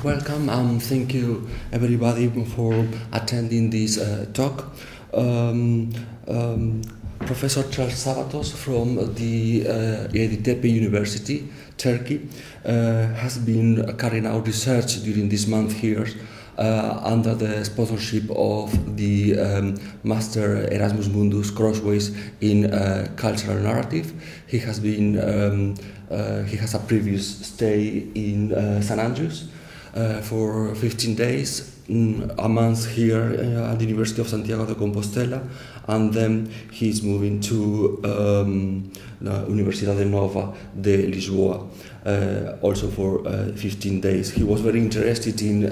welcome and thank you everybody for attending this talk. Professor Charles Sabatos from the Yeditepe University, Turkey, has been carrying out research during this month here under the sponsorship of the Master Erasmus Mundus Crossways in Cultural Narrative. He has been he has a previous stay in St. Andrews for 15 days, a month here at the University of Santiago de Compostela, and then he's moving to la Universidade Nova de Lisboa, also for 15 days. He was very interested in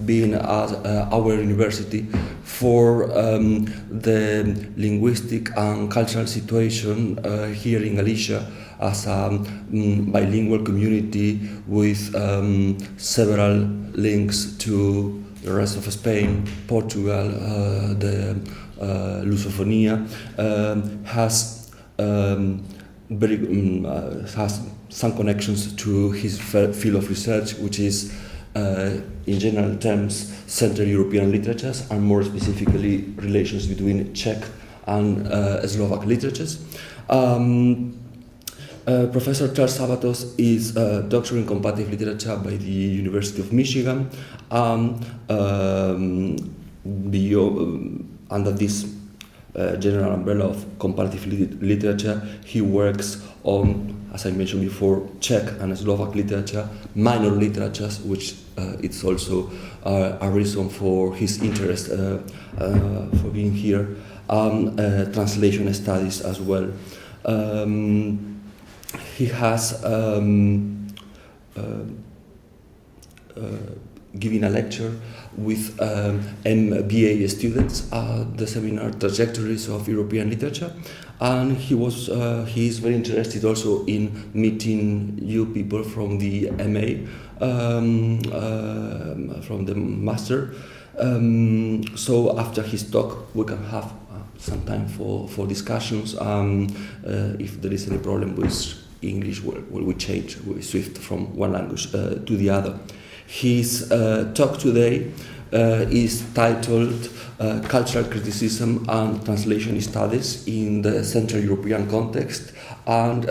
being at our university for the linguistic and cultural situation here in Galicia as a bilingual community with several links to the rest of Spain, Portugal, the Lusophonia, has has some connections to his field of research, which is, in general terms, Central European literatures, and more specifically relations between Czech and Slovak literatures. Professor Charles Sabatos is a doctor in comparative literature by the University of Michigan. Under this general umbrella of comparative literature, he works on, as I mentioned before, Czech and Slovak literature, minor literatures, which it's also a reason for his interest for being here, translation studies as well. He has given a lecture with MBA students at the seminar Trajectories of European Literature, and he is very interested also in meeting you people from the MA, from the master. So after his talk, we can have some time for discussions. If there is any problem with English, we change, we shift from one language to the other. His talk today is titled Cultural Criticism and Translation Studies in the Central European Context, and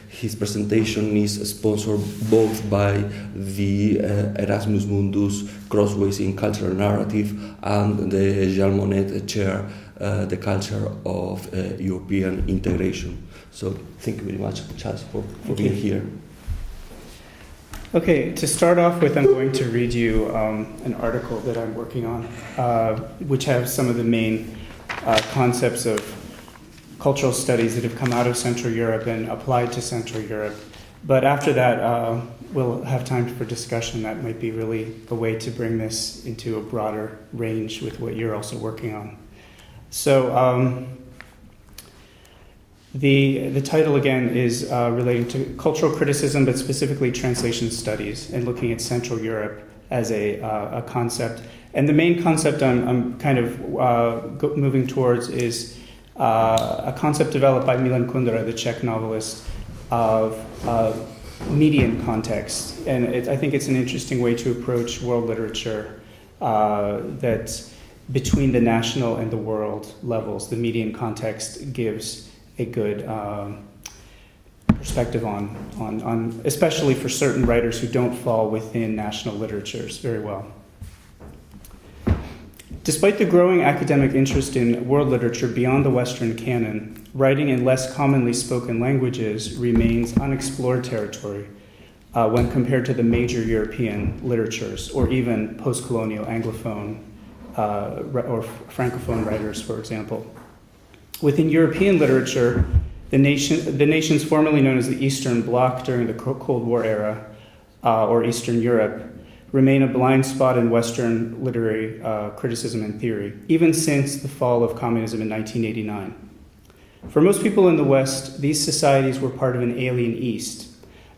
his presentation is sponsored both by the Erasmus Mundus Crossways in Cultural Narrative and the Jean Monnet Chair, the Culture of European Integration. So thank you very much, Charles, for being here. Okay, to start off with, I'm going to read you an article that I'm working on, which has some of the main concepts of cultural studies that have come out of Central Europe and applied to Central Europe. But after that, we'll have time for discussion. That might be really a way to bring this into a broader range with what you're also working on. So the title again is relating to cultural criticism, but specifically translation studies and looking at Central Europe as a concept. And the main concept I'm kind of moving towards is a concept developed by Milan Kundera, the Czech novelist, of median context. And I think it's an interesting way to approach world literature that between the national and the world levels, the median context gives a good perspective on especially for certain writers who don't fall within national literatures very well. Despite the growing academic interest in world literature beyond the Western canon, writing in less commonly spoken languages remains unexplored territory when compared to the major European literatures, or even post-colonial Anglophone or Francophone writers, for example. Within European literature, the nations formerly known as the Eastern Bloc during the Cold War era, or Eastern Europe, remain a blind spot in Western literary criticism and theory, even since the fall of communism in 1989. For most people in the West, these societies were part of an alien East,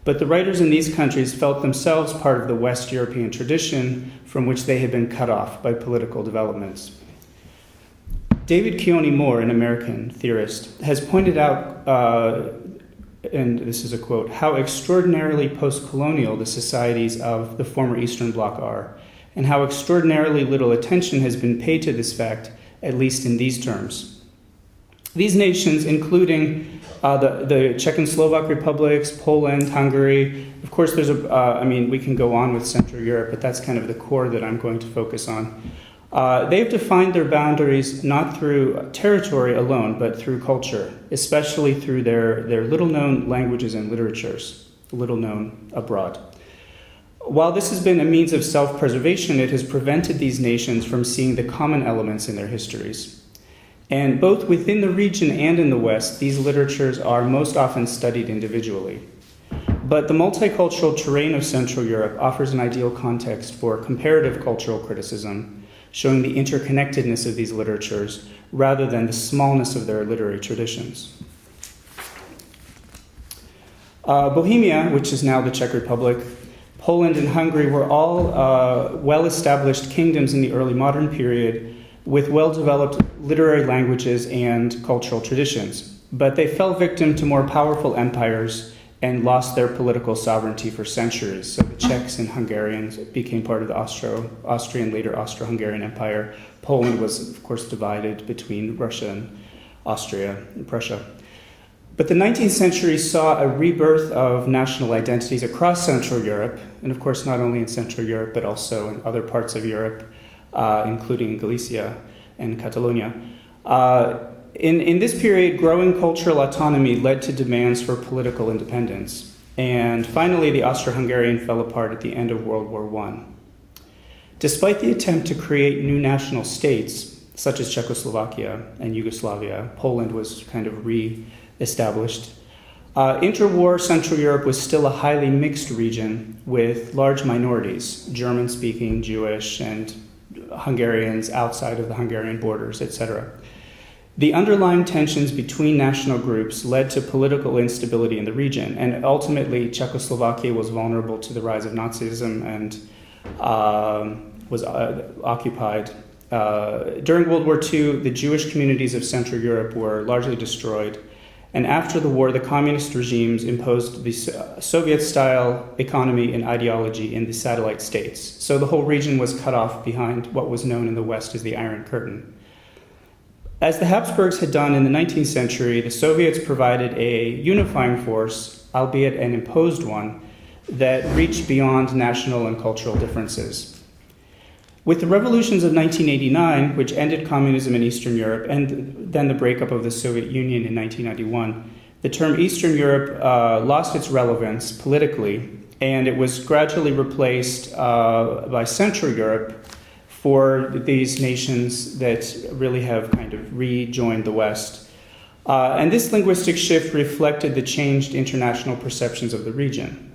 but the writers in these countries felt themselves part of the West European tradition from which they had been cut off by political developments. David Keone Moore, an American theorist, has pointed out and this is a quote, "how extraordinarily post-colonial the societies of the former Eastern Bloc are, and how extraordinarily little attention has been paid to this fact, at least in these terms. These nations, including the Czech and Slovak republics, Poland, Hungary, of course there's we can go on with Central Europe, but that's kind of the core that I'm going to focus on. They've defined their boundaries not through territory alone, but through culture, especially through their little-known languages and literatures, little known abroad. While this has been a means of self-preservation, it has prevented these nations from seeing the common elements in their histories. And both within the region and in the West, these literatures are most often studied individually. But the multicultural terrain of Central Europe offers an ideal context for comparative cultural criticism, showing the interconnectedness of these literatures rather than the smallness of their literary traditions. Bohemia, which is now the Czech Republic, Poland and Hungary were all well-established kingdoms in the early modern period with well-developed literary languages and cultural traditions. But they fell victim to more powerful empires and lost their political sovereignty for centuries. So the Czechs and Hungarians became part of the Austrian, later Austro-Hungarian Empire. Poland was, of course, divided between Russia and Austria and Prussia. But the 19th century saw a rebirth of national identities across Central Europe, and of course not only in Central Europe, but also in other parts of Europe, including Galicia and Catalonia. In this period, growing cultural autonomy led to demands for political independence. And finally, the Austro-Hungarian fell apart at the end of World War I. Despite the attempt to create new national states, such as Czechoslovakia and Yugoslavia, Poland was kind of re-established. Interwar Central Europe was still a highly mixed region with large minorities, German-speaking, Jewish, and Hungarians outside of the Hungarian borders, etc. The underlying tensions between national groups led to political instability in the region, and ultimately Czechoslovakia was vulnerable to the rise of Nazism and was occupied. During World War II, the Jewish communities of Central Europe were largely destroyed, and after the war, the communist regimes imposed the Soviet-style economy and ideology in the satellite states. So the whole region was cut off behind what was known in the West as the Iron Curtain. As the Habsburgs had done in the 19th century, the Soviets provided a unifying force, albeit an imposed one, that reached beyond national and cultural differences. With the revolutions of 1989, which ended communism in Eastern Europe, and then the breakup of the Soviet Union in 1991, the term Eastern Europe lost its relevance politically, and it was gradually replaced by Central Europe for these nations that really have kind of rejoined the West. And this linguistic shift reflected the changed international perceptions of the region.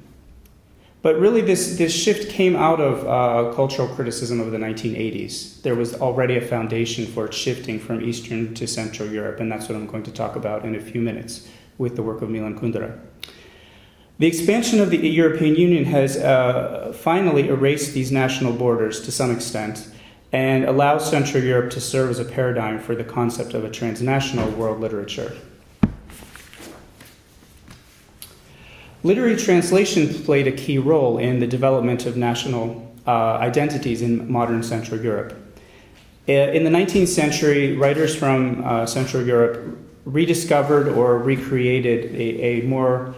But really this shift came out of cultural criticism of the 1980s. There was already a foundation for it shifting from Eastern to Central Europe, and that's what I'm going to talk about in a few minutes with the work of Milan Kundera. The expansion of the European Union has finally erased these national borders to some extent and allows Central Europe to serve as a paradigm for the concept of a transnational world literature. Literary translation played a key role in the development of national identities in modern Central Europe. In the 19th century, writers from Central Europe rediscovered or recreated a more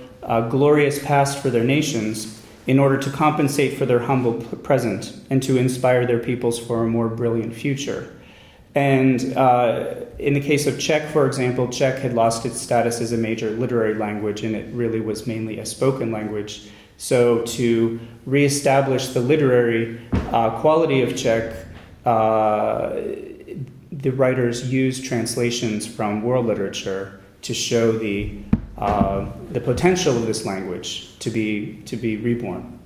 glorious past for their nations in order to compensate for their humble present and to inspire their peoples for a more brilliant future. And in the case of Czech, for example, Czech had lost its status as a major literary language, and it really was mainly a spoken language. So to reestablish the literary quality of Czech, the writers used translations from world literature to show the potential of this language to be reborn.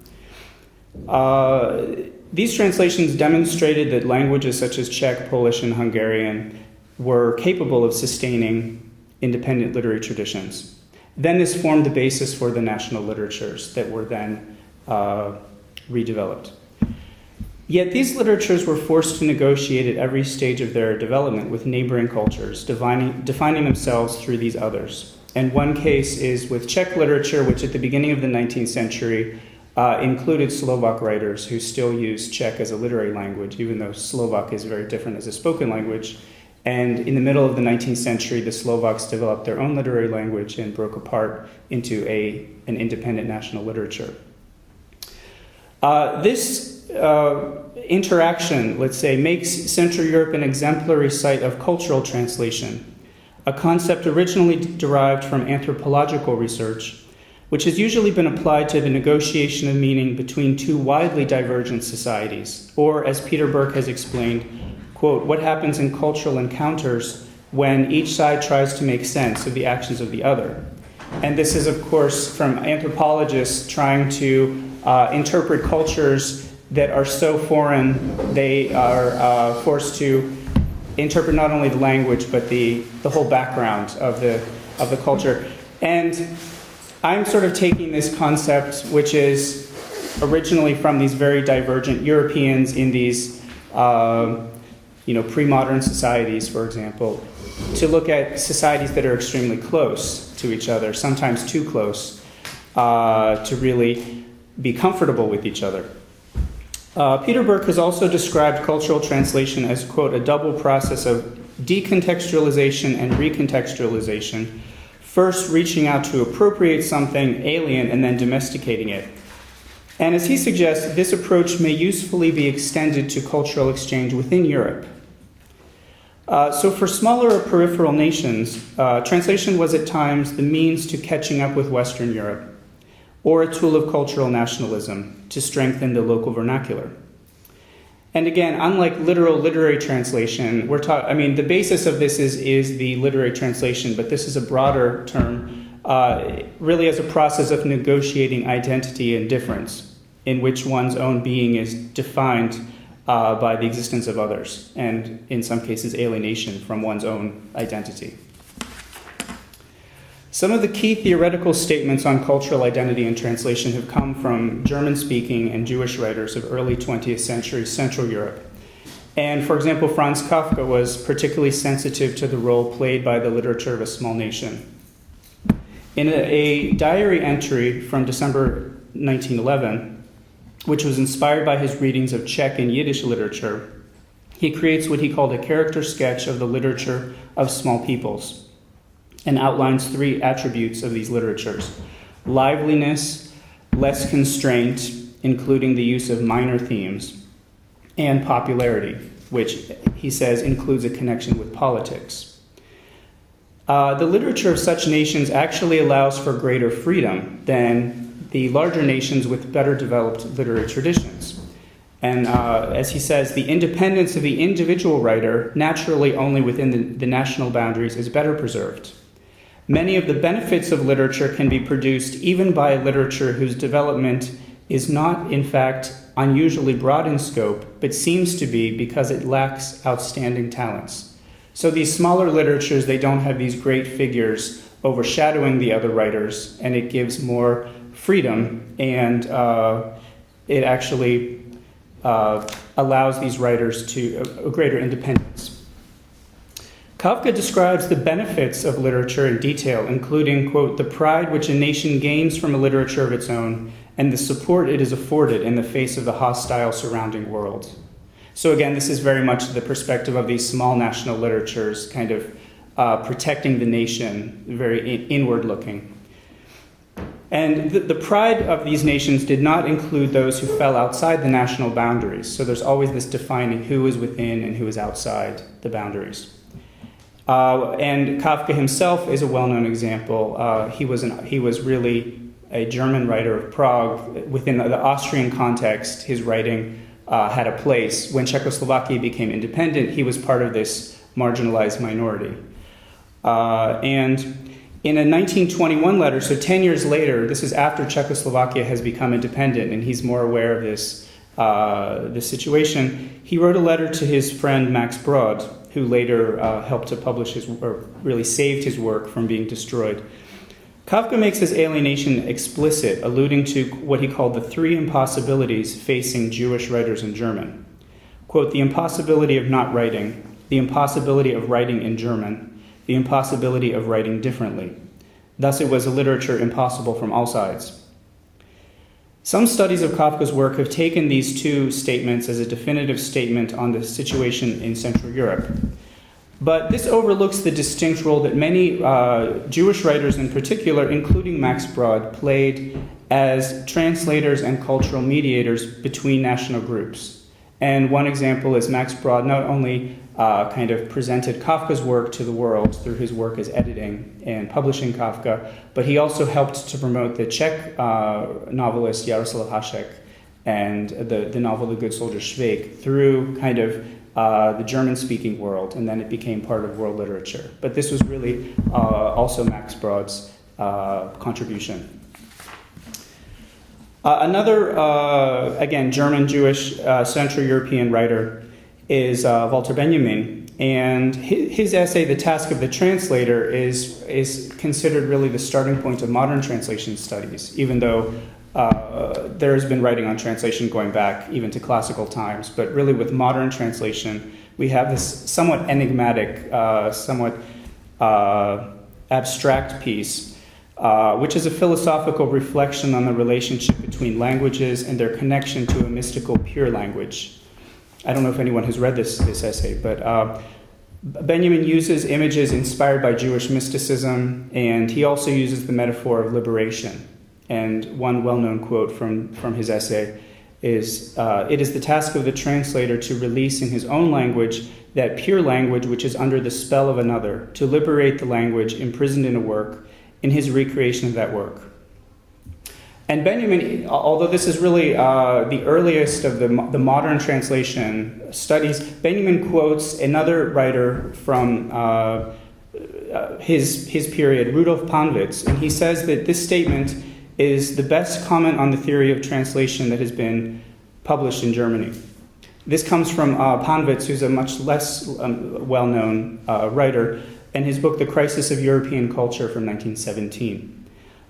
These translations demonstrated that languages such as Czech, Polish, and Hungarian were capable of sustaining independent literary traditions. Then this formed the basis for the national literatures that were then redeveloped. Yet these literatures were forced to negotiate at every stage of their development with neighboring cultures, defining themselves through these others. And one case is with Czech literature, which at the beginning of the 19th century included Slovak writers who still use Czech as a literary language, even though Slovak is very different as a spoken language. And in the middle of the 19th century, the Slovaks developed their own literary language and broke apart into an independent national literature. This interaction, let's say, makes Central Europe an exemplary site of cultural translation, a concept originally derived from anthropological research, which has usually been applied to the negotiation of meaning between two widely divergent societies, or, as Peter Burke has explained, quote, what happens in cultural encounters when each side tries to make sense of the actions of the other. And this is, of course, from anthropologists trying to interpret cultures that are so foreign, they are forced to interpret not only the language, but the whole background of the culture. And I'm sort of taking this concept, which is originally from these very divergent Europeans in these pre-modern societies, for example, to look at societies that are extremely close to each other, sometimes too close, to really be comfortable with each other. Peter Burke has also described cultural translation as, quote, a double process of decontextualization and recontextualization, first reaching out to appropriate something alien and then domesticating it. And as he suggests, this approach may usefully be extended to cultural exchange within Europe. So for smaller or peripheral nations, translation was at times the means to catching up with Western Europe, or a tool of cultural nationalism to strengthen the local vernacular. And again, unlike literal literary translation, the basis of this is the literary translation, but this is a broader term, really as a process of negotiating identity and difference, in which one's own being is defined by the existence of others, and in some cases alienation from one's own identity. Some of the key theoretical statements on cultural identity and translation have come from German-speaking and Jewish writers of early 20th century Central Europe. And for example, Franz Kafka was particularly sensitive to the role played by the literature of a small nation. In a diary entry from December 1911, which was inspired by his readings of Czech and Yiddish literature, he creates what he called a character sketch of the literature of small peoples, and outlines three attributes of these literatures: liveliness, less constraint, including the use of minor themes, and popularity, which he says includes a connection with politics. The literature of such nations actually allows for greater freedom than the larger nations with better developed literary traditions. And as he says, the independence of the individual writer, naturally only within the national boundaries, is better preserved. Many of the benefits of literature can be produced even by a literature whose development is not, in fact, unusually broad in scope, but seems to be because it lacks outstanding talents. So these smaller literatures, they don't have these great figures overshadowing the other writers, and it gives more freedom, and it actually allows these writers to a greater independence. Kafka describes the benefits of literature in detail, including, quote, the pride which a nation gains from a literature of its own and the support it is afforded in the face of the hostile surrounding world. So again, this is very much the perspective of these small national literatures, kind of protecting the nation, very inward-looking. And the pride of these nations did not include those who fell outside the national boundaries. So there's always this defining who is within and who is outside the boundaries. And Kafka himself is a well-known example. He was really a German writer of Prague. Within the Austrian context, his writing had a place. When Czechoslovakia became independent, he was part of this marginalized minority. And in a 1921 letter, so 10 years later, this is after Czechoslovakia has become independent, and he's more aware of this situation, he wrote a letter to his friend Max Brod, who later helped to publish or really saved his work from being destroyed. Kafka makes his alienation explicit, alluding to what he called the three impossibilities facing Jewish writers in German. Quote, the impossibility of not writing, the impossibility of writing in German, the impossibility of writing differently. Thus, it was a literature impossible from all sides. Some studies of Kafka's work have taken these two statements as a definitive statement on the situation in Central Europe. But this overlooks the distinct role that many Jewish writers in particular, including Max Brod, played as translators and cultural mediators between national groups. And one example is Max Brod not only kind of presented Kafka's work to the world through his work as editing and publishing Kafka, but he also helped to promote the Czech novelist Jaroslav Hašek and the novel The Good Soldier Švejk through kind of the German-speaking world, and then it became part of world literature. But this was really also Max Brod's contribution. Another, again, German-Jewish Central European writer is Walter Benjamin, and his essay, The Task of the Translator, is considered really the starting point of modern translation studies, even though there has been writing on translation going back even to classical times. But really with modern translation, we have this somewhat enigmatic, somewhat abstract piece, which is a philosophical reflection on the relationship between languages and their connection to a mystical pure language. I don't know if anyone has read this essay, but Benjamin uses images inspired by Jewish mysticism, and he also uses the metaphor of liberation. And one well-known quote from his essay is, "It is the task of the translator to release in his own language that pure language which is under the spell of another, to liberate the language imprisoned in a work, in his recreation of that work." And Benjamin, although this is really the earliest of the modern translation studies, Benjamin quotes another writer from his period, Rudolf Panwitz, and he says that this statement is the best comment on the theory of translation that has been published in Germany. This comes from Panwitz, who's a much less well-known writer, and his book, The Crisis of European Culture from 1917.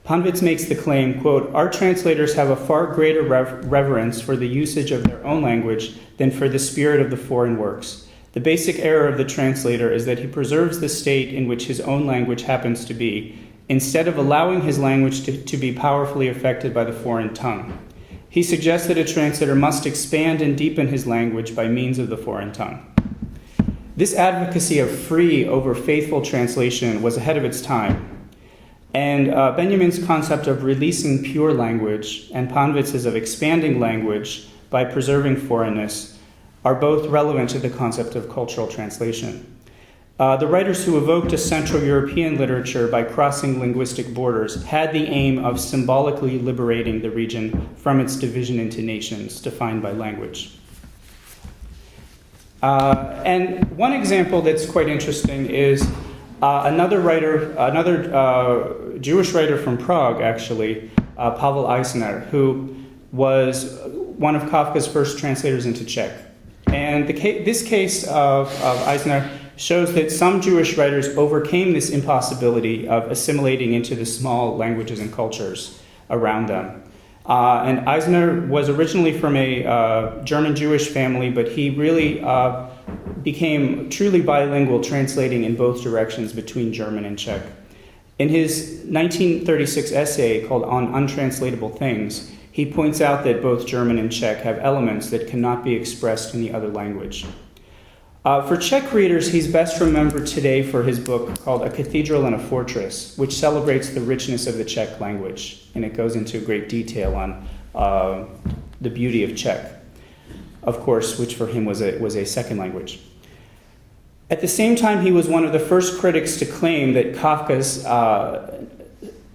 Panwitz makes the claim, quote, "Our translators have a far greater reverence for the usage of their own language than for the spirit of the foreign works. The basic error of the translator is that he preserves the state in which his own language happens to be, instead of allowing his language to be powerfully affected by the foreign tongue. He suggests that a translator must expand and deepen his language by means of the foreign tongue." This advocacy of free over faithful translation was ahead of its time. And Benjamin's concept of releasing pure language and Panwitz's of expanding language by preserving foreignness are both relevant to the concept of cultural translation. The writers who evoked a Central European literature by crossing linguistic borders had the aim of symbolically liberating the region from its division into nations defined by language. And one example that's quite interesting is another Jewish writer from Prague, actually, Pavel Eisner, who was one of Kafka's first translators into Czech. And this case of Eisner shows that some Jewish writers overcame this impossibility of assimilating into the small languages and cultures around them. And Eisner was originally from a German-Jewish family, but he really became truly bilingual, translating in both directions between German and Czech. In his 1936 essay called On Untranslatable Things, he points out that both German and Czech have elements that cannot be expressed in the other language. For Czech readers, he's best remembered today for his book called A Cathedral and a Fortress, which celebrates the richness of the Czech language, and it goes into great detail on the beauty of Czech, of course, which for him was a second language. At the same time, he was one of the first critics to claim that Kafka's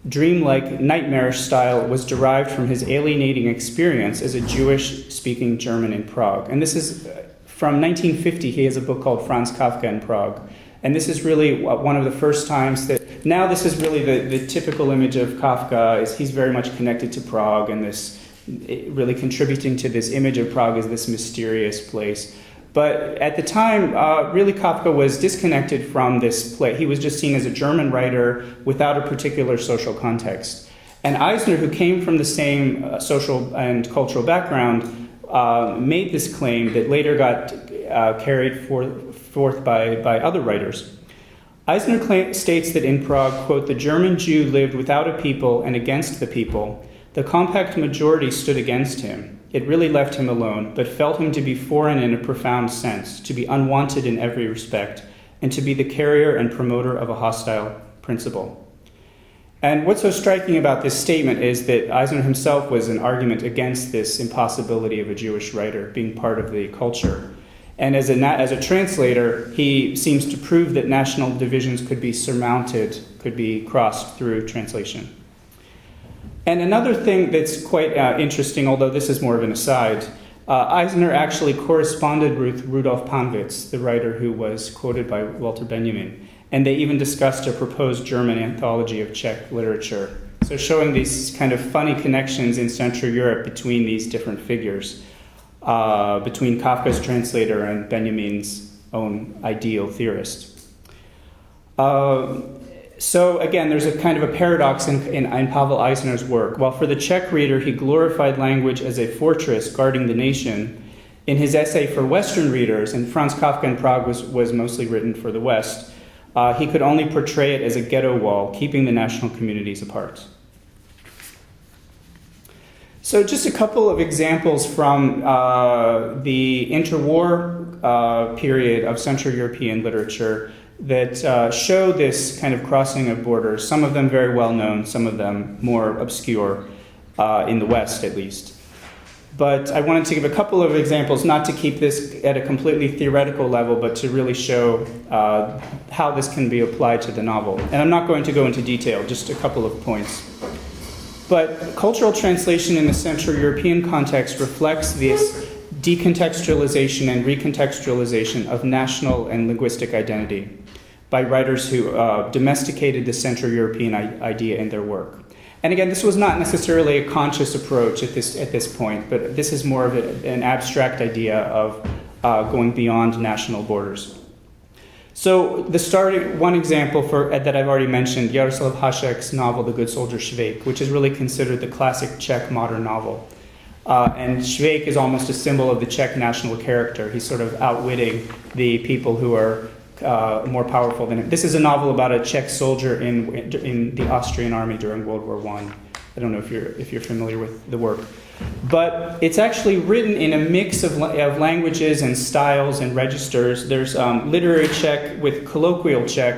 dreamlike, nightmarish style was derived from his alienating experience as a Jewish-speaking German in Prague. And this is from 1950. He has a book called Franz Kafka in Prague. And this is really one of the first times that, now this is really the typical image of Kafka, is he's very much connected to Prague, and this really contributing to this image of Prague as this mysterious place. But at the time, really Kafka was disconnected from this place. He was just seen as a German writer without a particular social context. And Eisner, who came from the same social and cultural background, made this claim that later got carried forth by other writers. Eisner states that in Prague, quote, "The German Jew lived without a people and against the people. The compact majority stood against him. It really left him alone, but felt him to be foreign in a profound sense, to be unwanted in every respect, and to be the carrier and promoter of a hostile principle." And what's so striking about this statement is that Eisner himself was an argument against this impossibility of a Jewish writer being part of the culture. And as a translator, he seems to prove that national divisions could be surmounted, could be crossed through translation. And another thing that's quite interesting, although this is more of an aside, Eisner actually corresponded with Rudolf Panwitz, the writer who was quoted by Walter Benjamin. And they even discussed a proposed German anthology of Czech literature. So showing these kind of funny connections in Central Europe between these different figures, between Kafka's translator and Benjamin's own ideal theorist. So again, there's a kind of a paradox in Pavel Eisner's work. While for the Czech reader, he glorified language as a fortress guarding the nation, in his essay for Western readers, and Franz Kafka in Prague was mostly written for the West, he could only portray it as a ghetto wall, keeping the national communities apart. So just a couple of examples from the interwar period of Central European literature that show this kind of crossing of borders, some of them very well known, some of them more obscure, in the West at least. But I wanted to give a couple of examples, not to keep this at a completely theoretical level, but to really show how this can be applied to the novel. And I'm not going to go into detail, just a couple of points. But cultural translation in the Central European context reflects this decontextualization and recontextualization of national and linguistic identity by writers who domesticated the Central European idea in their work. And again, this was not necessarily a conscious approach at this point, but this is more of an abstract idea of going beyond national borders. So one example that I've already mentioned, Jaroslav Hašek's novel, The Good Soldier Švejk, which is really considered the classic Czech modern novel. And Švejk is almost a symbol of the Czech national character. He's sort of outwitting the people who are more powerful than him. This is a novel about a Czech soldier in the Austrian army during World War I. I don't know if you're familiar with the work. But it's actually written in a mix of languages and styles and registers. There's literary Czech with colloquial Czech,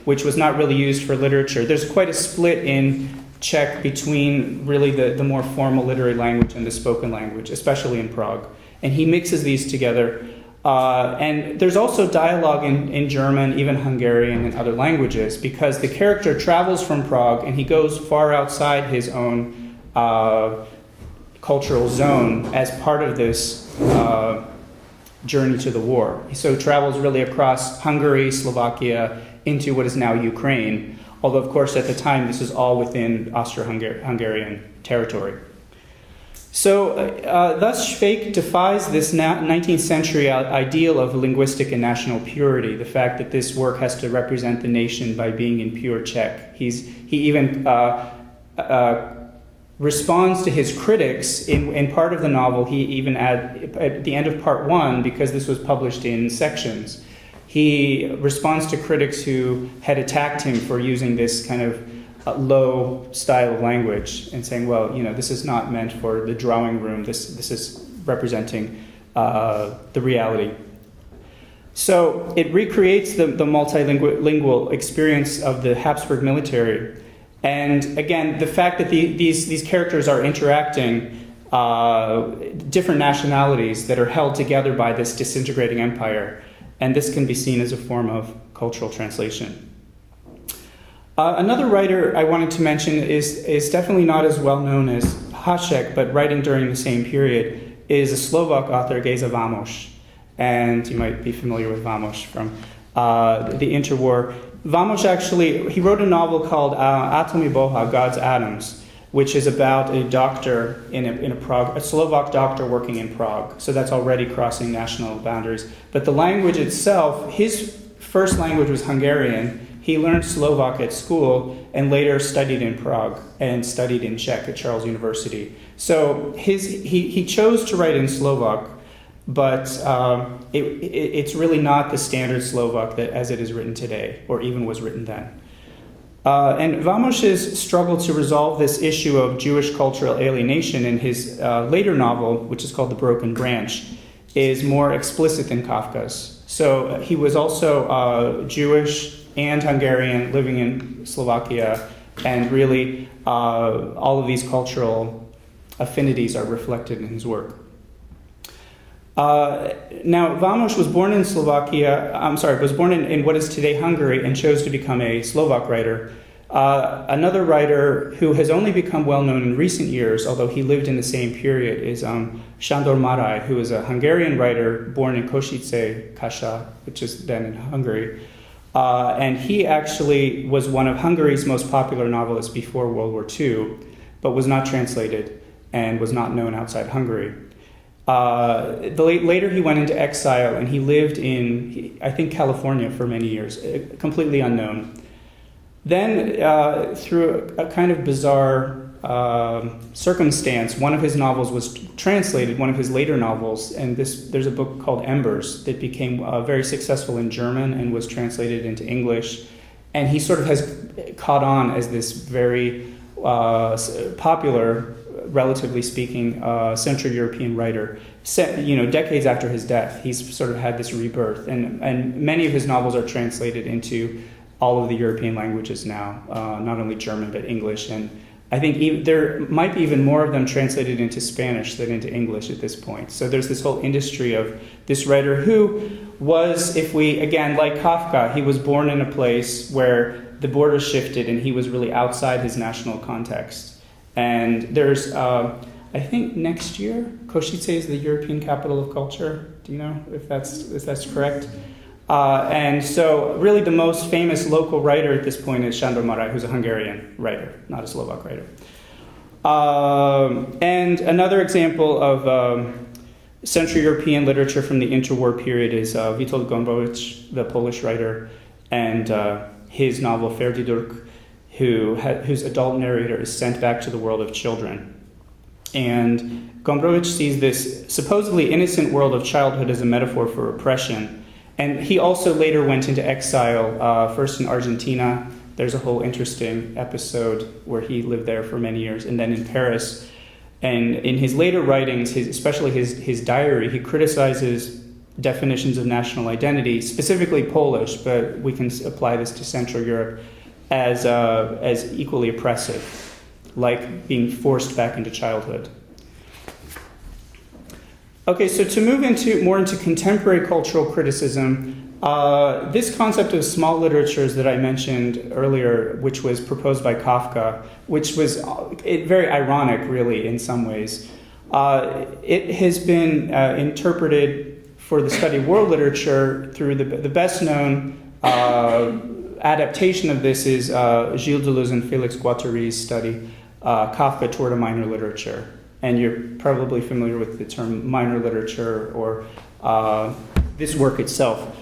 which was not really used for literature. There's quite a split in Czech between really the more formal literary language and the spoken language, especially in Prague. And he mixes these together. And there's also dialogue in German, even Hungarian and other languages, because the character travels from Prague and he goes far outside his own cultural zone as part of this journey to the war. So he travels really across Hungary, Slovakia, into what is now Ukraine, although of course at the time this is all within Austro-Hungarian territory. So thus Švejk defies this 19th century ideal of linguistic and national purity, the fact that this work has to represent the nation by being in pure Czech. He even responds to his critics in part of the novel. He even at the end of part one, because this was published in sections, he responds to critics who had attacked him for using this kind of low style of language and saying, well, this is not meant for the drawing room. This is representing the reality. So it recreates the multilingual experience of the Habsburg military. And again, the fact that these characters are interacting, different nationalities that are held together by this disintegrating empire, and this can be seen as a form of cultural translation. Another writer I wanted to mention is definitely not as well known as Hašek, but writing during the same period, is a Slovak author, Geza Vamos. And you might be familiar with Vamos from the interwar. Vamos actually, he wrote a novel called Atomy Boha, God's Atoms, which is about a doctor a Slovak doctor working in Prague. So that's already crossing national boundaries. But the language itself, his first language was Hungarian. He learned Slovak at school and later studied in Prague and studied in Czech at Charles University. So he chose to write in Slovak, but it's really not the standard Slovak that as it is written today, or even was written then. And Vámos's struggle to resolve this issue of Jewish cultural alienation in his later novel, which is called The Broken Branch, is more explicit than Kafka's. So he was also Jewish and Hungarian living in Slovakia, and really all of these cultural affinities are reflected in his work. Now, Vámos was born in was born in what is today Hungary and chose to become a Slovak writer. Another writer who has only become well known in recent years, although he lived in the same period, is Sándor Márai, who is a Hungarian writer born in Košice, Kassa, which is then in Hungary. And he actually was one of Hungary's most popular novelists before World War II, but was not translated and was not known outside Hungary. Later he went into exile and he lived in, I think, California for many years, completely unknown. Then, through a kind of bizarre circumstance, one of his novels was translated, one of his later novels, and there's a book called Embers that became very successful in German and was translated into English. And he sort of has caught on as this very popular, relatively speaking, Central European writer. Decades after his death, he's sort of had this rebirth, and many of his novels are translated into all of the European languages now, not only German but English, and I think there might be even more of them translated into Spanish than into English at this point. So there's this whole industry of this writer who was, again, like Kafka, he was born in a place where the borders shifted and he was really outside his national context. And there's, I think next year, Košice is the European capital of culture. Do you know if that's correct? And so really the most famous local writer at this point is Sándor Márai, who's a Hungarian writer, not a Slovak writer. And another example of Central European literature from the interwar period is Witold Gombrowicz, the Polish writer, and his novel Ferdydurk, whose adult narrator is sent back to the world of children. And Gombrowicz sees this supposedly innocent world of childhood as a metaphor for oppression. And he also later went into exile, first in Argentina. There's a whole interesting episode where he lived there for many years, and then in Paris. And in his later writings, especially his diary, he criticizes definitions of national identity, specifically Polish, but we can apply this to Central Europe, as equally oppressive, like being forced back into childhood. Okay, so to move more into contemporary cultural criticism, this concept of small literatures that I mentioned earlier, which was proposed by Kafka, which was very ironic, really, in some ways, it has been interpreted for the study of world literature through the best-known adaptation of this is Gilles Deleuze and Félix Guattari's study, Kafka Toward a Minor Literature. And you're probably familiar with the term minor literature or this work itself.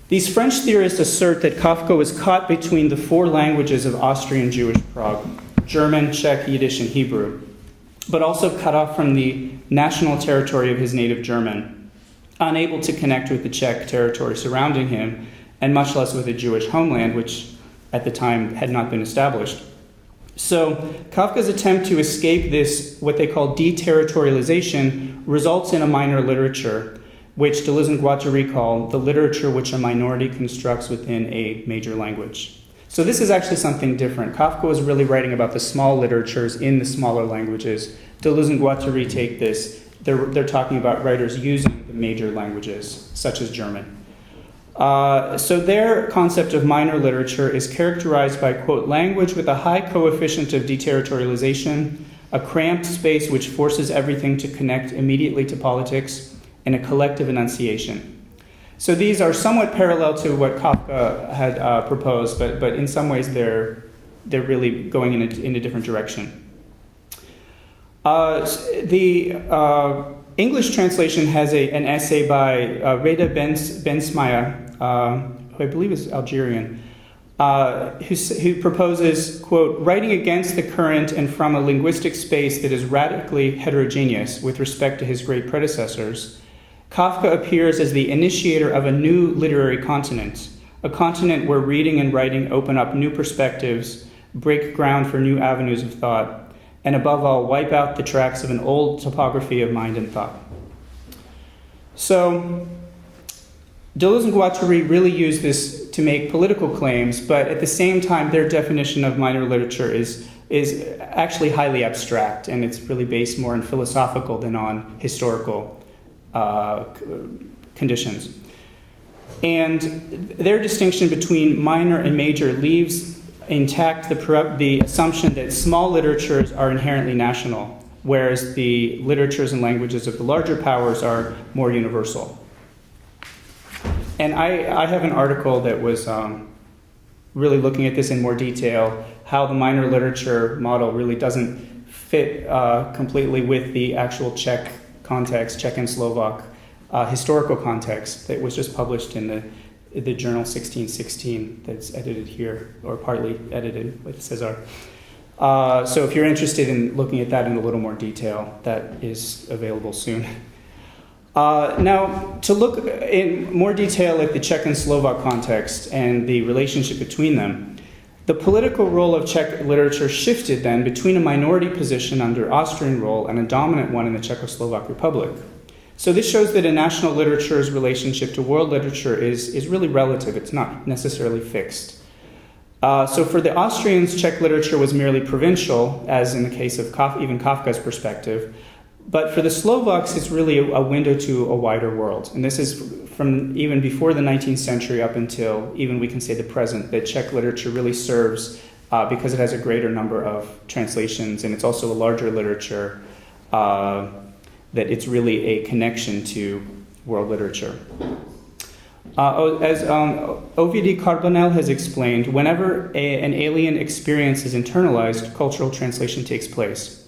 These French theorists assert that Kafka was caught between the four languages of Austrian Jewish Prague, German, Czech, Yiddish, and Hebrew, but also cut off from the national territory of his native German, unable to connect with the Czech territory surrounding him, and much less with a Jewish homeland, which at the time had not been established. So Kafka's attempt to escape this, what they call deterritorialization, results in a minor literature, which Deleuze and Guattari call the literature which a minority constructs within a major language. So this is actually something different. Kafka was really writing about the small literatures in the smaller languages. Deleuze and Guattari take this. They're talking about writers using the major languages, such as German. So their concept of minor literature is characterized by, quote, language with a high coefficient of deterritorialization, a cramped space which forces everything to connect immediately to politics, and a collective enunciation. So these are somewhat parallel to what Kafka had proposed, but in some ways they're really going in a different direction. The English translation has an essay by Reda Bensmaya, who I believe is Algerian, who proposes, quote, writing against the current and from a linguistic space that is radically heterogeneous with respect to his great predecessors, Kafka appears as the initiator of a new literary continent, a continent where reading and writing open up new perspectives, break ground for new avenues of thought, and above all, wipe out the tracks of an old topography of mind and thought. So, Deleuze and Guattari really use this to make political claims, but at the same time, their definition of minor literature is actually highly abstract, and it's really based more on philosophical than on historical conditions. And their distinction between minor and major leaves intact the assumption that small literatures are inherently national, whereas the literatures and languages of the larger powers are more universal. And I have an article that was really looking at this in more detail, how the minor literature model really doesn't fit completely with the actual Czech context, Czech and Slovak historical context that was just published in the journal 1616 that's edited here, or partly edited with Cesar. So if you're interested in looking at that in a little more detail, that is available soon. Now, to look in more detail at the Czech and Slovak context and the relationship between them, the political role of Czech literature shifted then between a minority position under Austrian rule and a dominant one in the Czechoslovak Republic. So this shows that a national literature's relationship to world literature is really relative. It's not necessarily fixed. So for the Austrians, Czech literature was merely provincial, as in the case of even Kafka's perspective. But for the Slovaks, it's really a window to a wider world. And this is from even before the 19th century up until even we can say the present, that Czech literature really serves because it has a greater number of translations, and it's also a larger literature, that it's really a connection to world literature. As Ovidiy Carbonell has explained, whenever an alien experience is internalized, cultural translation takes place.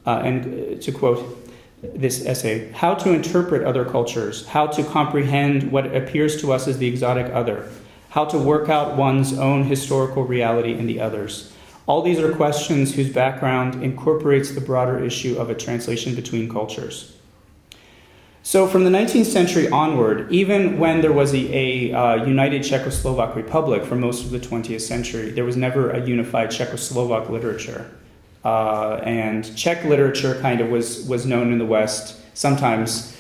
And to quote this essay, how to interpret other cultures, how to comprehend what appears to us as the exotic other, how to work out one's own historical reality in the others. All these are questions whose background incorporates the broader issue of a translation between cultures. So from the 19th century onward, even when there was a united Czechoslovak Republic for most of the 20th century, there was never a unified Czechoslovak literature. And Czech literature kind of was known in the West, sometimes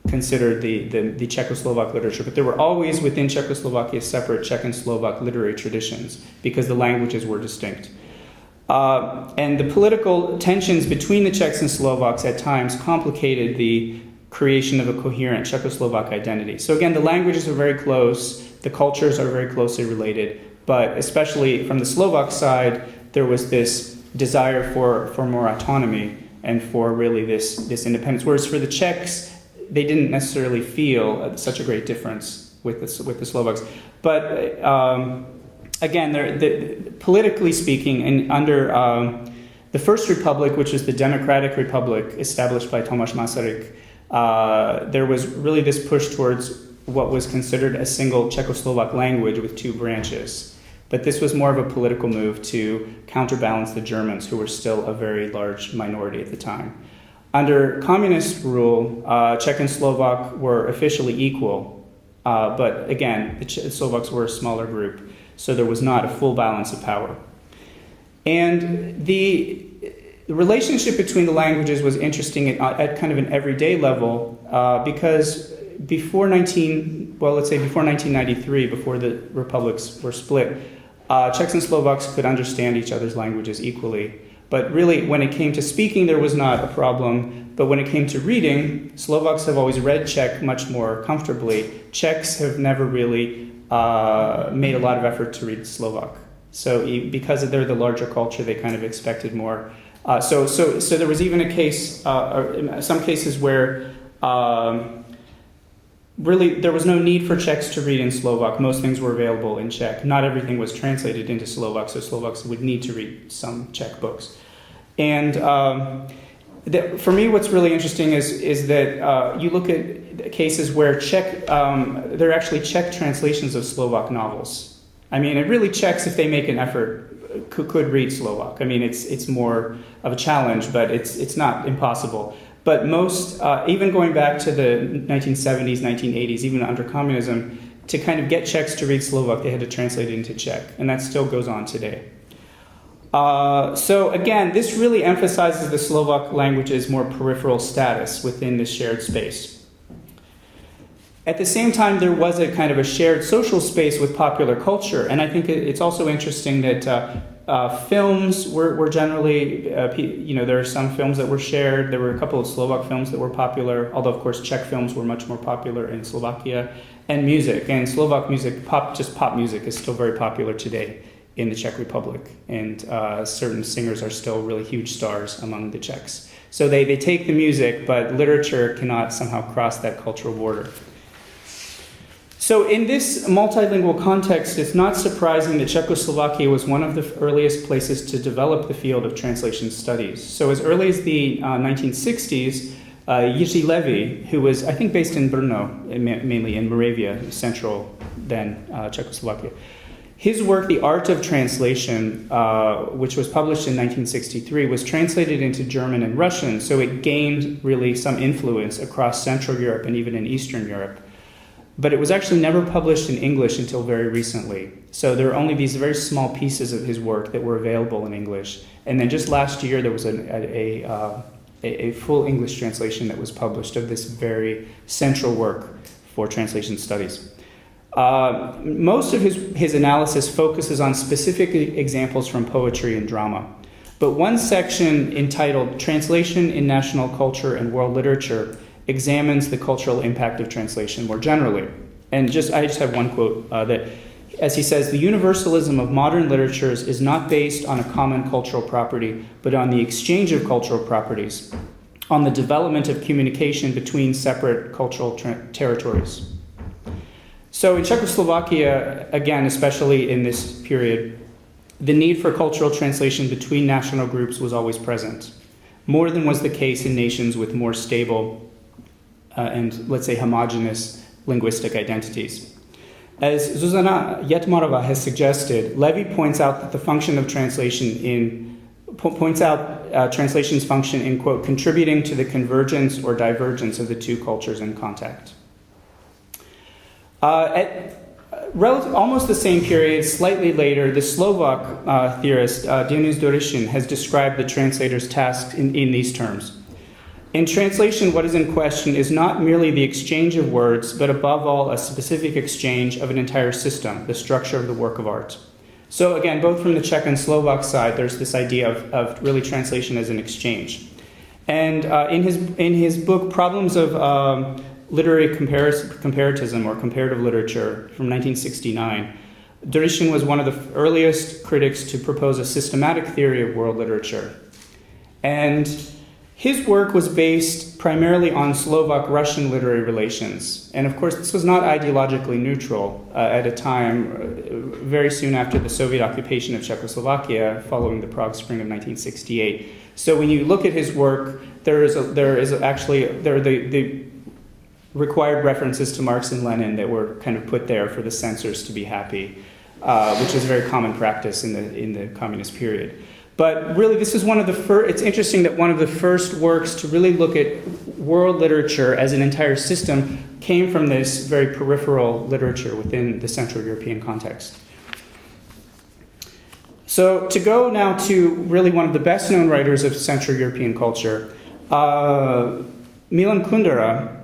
considered the Czechoslovak literature, but there were always within Czechoslovakia separate Czech and Slovak literary traditions because the languages were distinct. And the political tensions between the Czechs and Slovaks at times complicated the creation of a coherent Czechoslovak identity. So again, the languages are very close, the cultures are very closely related, but especially from the Slovak side, there was this desire for more autonomy and for really this independence. Whereas for the Czechs, they didn't necessarily feel such a great difference with the Slovaks. But again, politically speaking, and under the First Republic, which was the Democratic Republic established by Tomáš Masaryk, there was really this push towards what was considered a single Czechoslovak language with two branches. But this was more of a political move to counterbalance the Germans, who were still a very large minority at the time. Under communist rule, Czech and Slovak were officially equal, but again, the Slovaks were a smaller group, so there was not a full balance of power. And the relationship between the languages was interesting at kind of an everyday level, because before 1993, before the republics were split, Czechs and Slovaks could understand each other's languages equally. But really, when it came to speaking, there was not a problem. But when it came to reading, Slovaks have always read Czech much more comfortably. Czechs have never really made a lot of effort to read Slovak. So because they're the larger culture, they kind of expected more. So there was even a case, some cases where really, there was no need for Czechs to read in Slovak. Most things were available in Czech. Not everything was translated into Slovak, so Slovaks would need to read some Czech books. And for me, what's really interesting is that you look at cases where there are actually Czech translations of Slovak novels. I mean, it really Czechs, if they make an effort, could read Slovak. I mean, it's more of a challenge, but it's not impossible. But most, even going back to the 1970s, 1980s, even under communism, to kind of get Czechs to read Slovak, they had to translate it into Czech, and that still goes on today. So again, this really emphasizes the Slovak language's more peripheral status within the shared space. At the same time, there was a kind of a shared social space with popular culture, and I think it's also interesting that films were generally, there are some films that were shared. There were a couple of Slovak films that were popular, although of course Czech films were much more popular in Slovakia, and music. And Slovak music, pop music, is still very popular today in the Czech Republic, and certain singers are still really huge stars among the Czechs. So they take the music, but literature cannot somehow cross that cultural border. So in this multilingual context, it's not surprising that Czechoslovakia was one of the earliest places to develop the field of translation studies. So as early as the 1960s, Jiří Levy, who was, I think, based in Brno, mainly in Moravia, central then Czechoslovakia, his work, The Art of Translation, which was published in 1963, was translated into German and Russian, so it gained really some influence across Central Europe and even in Eastern Europe. But it was actually never published in English until very recently. So there are only these very small pieces of his work that were available in English. And then just last year, there was a full English translation that was published of this very central work for translation studies. Most of his analysis focuses on specific examples from poetry and drama. But one section entitled Translation in National Culture and World Literature examines the cultural impact of translation more generally. And I just have one quote that, as he says, the universalism of modern literatures is not based on a common cultural property, but on the exchange of cultural properties, on the development of communication between separate cultural territories. So in Czechoslovakia, again, especially in this period, the need for cultural translation between national groups was always present, more than was the case in nations with more stable and, let's say, homogeneous linguistic identities. As Zuzana Yetmarova has suggested, Levy points out that the function of translation translation's function in, quote, contributing to the convergence or divergence of the two cultures in contact. At almost the same period, slightly later, the Slovak theorist Denis Dorishin has described the translator's task in these terms. In translation, what is in question is not merely the exchange of words, but above all, a specific exchange of an entire system, the structure of the work of art. So again, both from the Czech and Slovak side, there's this idea of really translation as an exchange. And in his book, Problems of Literary Comparatism or Comparative Literature from 1969, Dorishin was one of the earliest critics to propose a systematic theory of world literature. And his work was based primarily on Slovak-Russian literary relations. And of course, this was not ideologically neutral at a time very soon after the Soviet occupation of Czechoslovakia following the Prague Spring of 1968. So when you look at his work, there are the required references to Marx and Lenin that were kind of put there for the censors to be happy, which is a very common practice in the communist period. But really, this is one of the first. It's interesting that one of the first works to really look at world literature as an entire system came from this very peripheral literature within the Central European context. So to go now to really one of the best-known writers of Central European culture, Milan Kundera,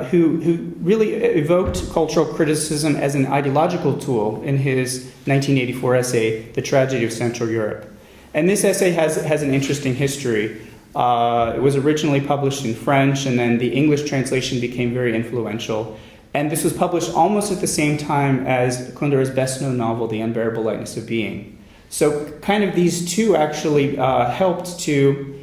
who really evoked cultural criticism as an ideological tool in his 1984 essay, The Tragedy of Central Europe. And this essay has an interesting history. It was originally published in French, and then the English translation became very influential. And this was published almost at the same time as Kundera's best-known novel, The Unbearable Lightness of Being. So kind of these two actually helped to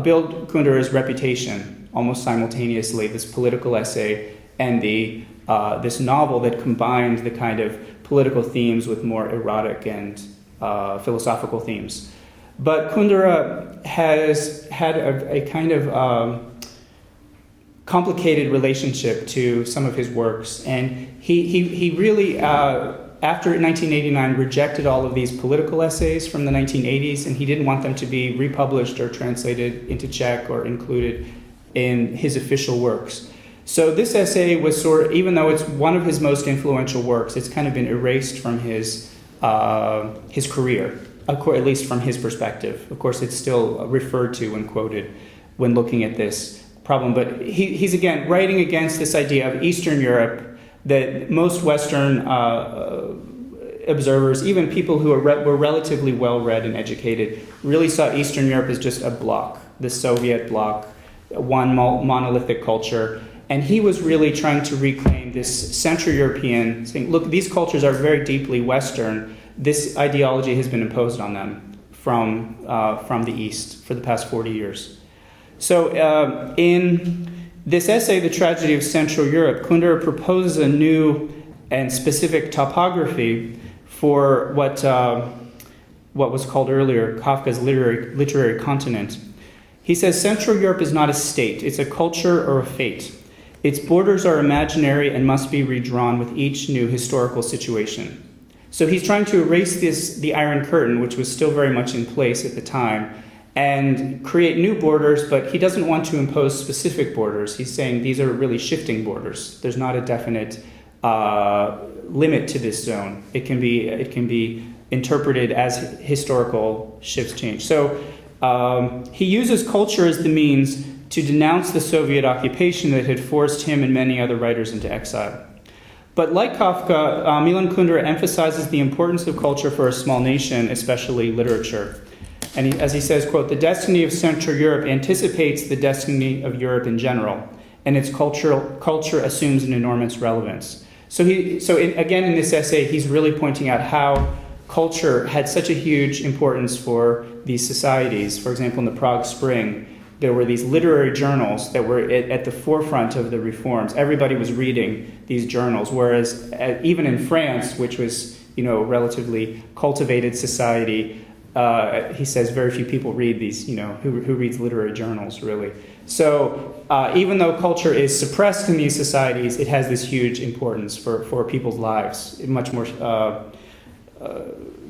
build Kundera's reputation almost simultaneously, this political essay and this novel that combined the kind of political themes with more erotic and philosophical themes. But Kundera has had a kind of complicated relationship to some of his works, and he really, after 1989, rejected all of these political essays from the 1980s, and he didn't want them to be republished or translated into Czech or included in his official works. So this essay was even though it's one of his most influential works, it's kind of been erased from his career, at least from his perspective. Of course, it's still referred to and quoted when looking at this problem. But he's again writing against this idea of Eastern Europe that most Western observers, even people who were relatively well-read and educated, really saw Eastern Europe as just a bloc, the Soviet bloc, one monolithic culture. And he was really trying to reclaim this Central European, saying, look, these cultures are very deeply Western. This ideology has been imposed on them from the East for the past 40 years. So in this essay, The Tragedy of Central Europe, Kundera proposes a new and specific topography for what was called earlier Kafka's literary continent. He says Central Europe is not a state, it's a culture or a fate. Its borders are imaginary and must be redrawn with each new historical situation. So he's trying to erase the Iron Curtain, which was still very much in place at the time, and create new borders, but he doesn't want to impose specific borders. He's saying these are really shifting borders. There's not a definite limit to this zone. It can be interpreted as historical shifts change. So he uses culture as the means to denounce the Soviet occupation that had forced him and many other writers into exile. But like Kafka, Milan Kundera emphasizes the importance of culture for a small nation, especially literature. And as he says, quote, the destiny of Central Europe anticipates the destiny of Europe in general, and its culture assumes an enormous relevance. Again, in this essay, he's really pointing out how culture had such a huge importance for these societies. For example, in the Prague Spring, there were these literary journals that were at the forefront of the reforms. Everybody was reading these journals, whereas even in France, which was, a relatively cultivated society, he says very few people read these, who reads literary journals, really. So even though culture is suppressed in these societies, it has this huge importance for people's lives, much more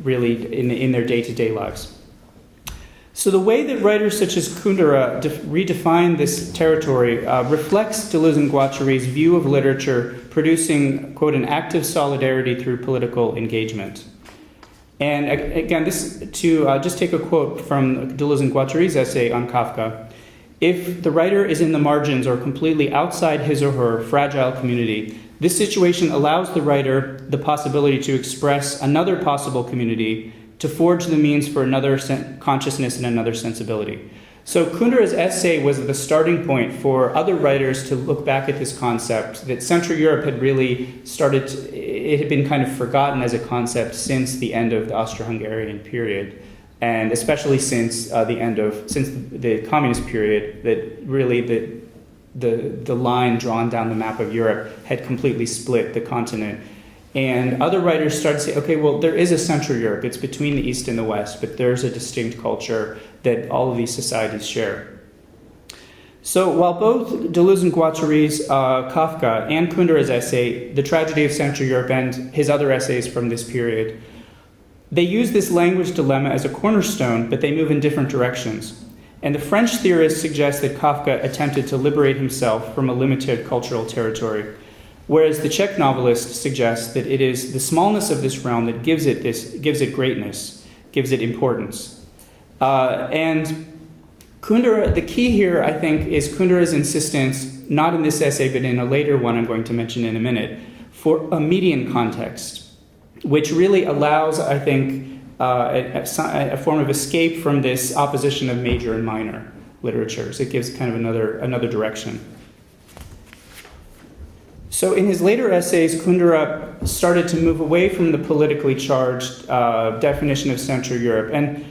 really in their day-to-day lives. So the way that writers such as Kundera redefine this territory reflects Deleuze and Guattari's view of literature producing, quote, an active solidarity through political engagement. And again, just take a quote from Deleuze and Guattari's essay on Kafka. If the writer is in the margins or completely outside his or her fragile community, this situation allows the writer the possibility to express another possible community, to forge the means for another consciousness and another sensibility. So Kundera's essay was the starting point for other writers to look back at this concept that Central Europe had really it had been kind of forgotten as a concept since the end of the Austro-Hungarian period, and especially since the communist period, that really the line drawn down the map of Europe had completely split the continent. And other writers started to say, okay, well, there is a Central Europe. It's between the East and the West, but there's a distinct culture that all of these societies share. So while both Deleuze and Guattari's Kafka and Kundera's essay, The Tragedy of Central Europe, and his other essays from this period, they use this language dilemma as a cornerstone, but they move in different directions. And the French theorists suggest that Kafka attempted to liberate himself from a limited cultural territory, whereas the Czech novelist suggests that it is the smallness of this realm that gives it greatness, gives it importance. And Kundera, the key here, I think, is Kundera's insistence, not in this essay, but in a later one I'm going to mention in a minute, for a median context, which really allows, I think, a form of escape from this opposition of major and minor literatures. It gives kind of another direction. So in his later essays, Kundera started to move away from the politically charged definition of Central Europe. And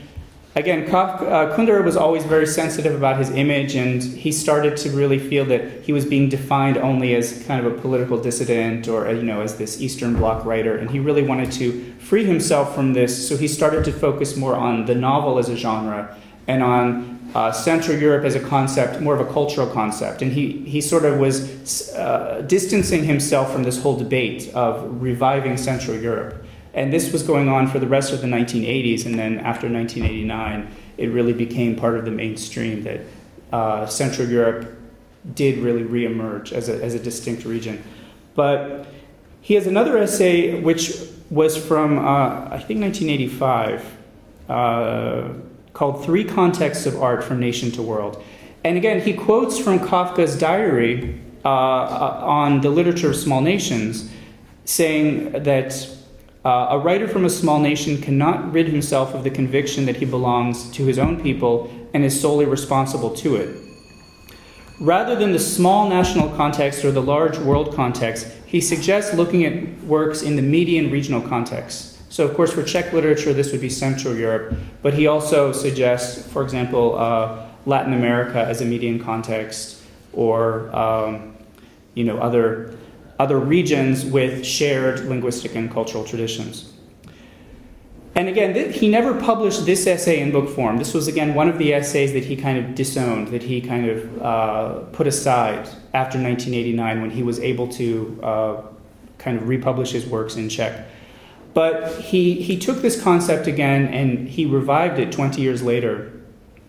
again, Kundera was always very sensitive about his image, and he started to really feel that he was being defined only as kind of a political dissident or, as this Eastern Bloc writer. And he really wanted to free himself from this. So he started to focus more on the novel as a genre and on Central Europe as a concept, more of a cultural concept. And he sort of was distancing himself from this whole debate of reviving Central Europe. And this was going on for the rest of the 1980s, and then after 1989, it really became part of the mainstream that Central Europe did really reemerge as a distinct region. But he has another essay which was from, I think, 1985, called Three Contexts of Art from Nation to World. And again, he quotes from Kafka's diary on the literature of small nations, saying that a writer from a small nation cannot rid himself of the conviction that he belongs to his own people and is solely responsible to it. Rather than the small national context or the large world context, he suggests looking at works in the median regional context. So, of course, for Czech literature, this would be Central Europe, but he also suggests, for example, Latin America as a median context, or other regions with shared linguistic and cultural traditions. And again, he never published this essay in book form. This was, again, one of the essays that he kind of disowned, that he kind of put aside after 1989 when he was able to kind of republish his works in Czech. But he took this concept again and he revived it 20 years later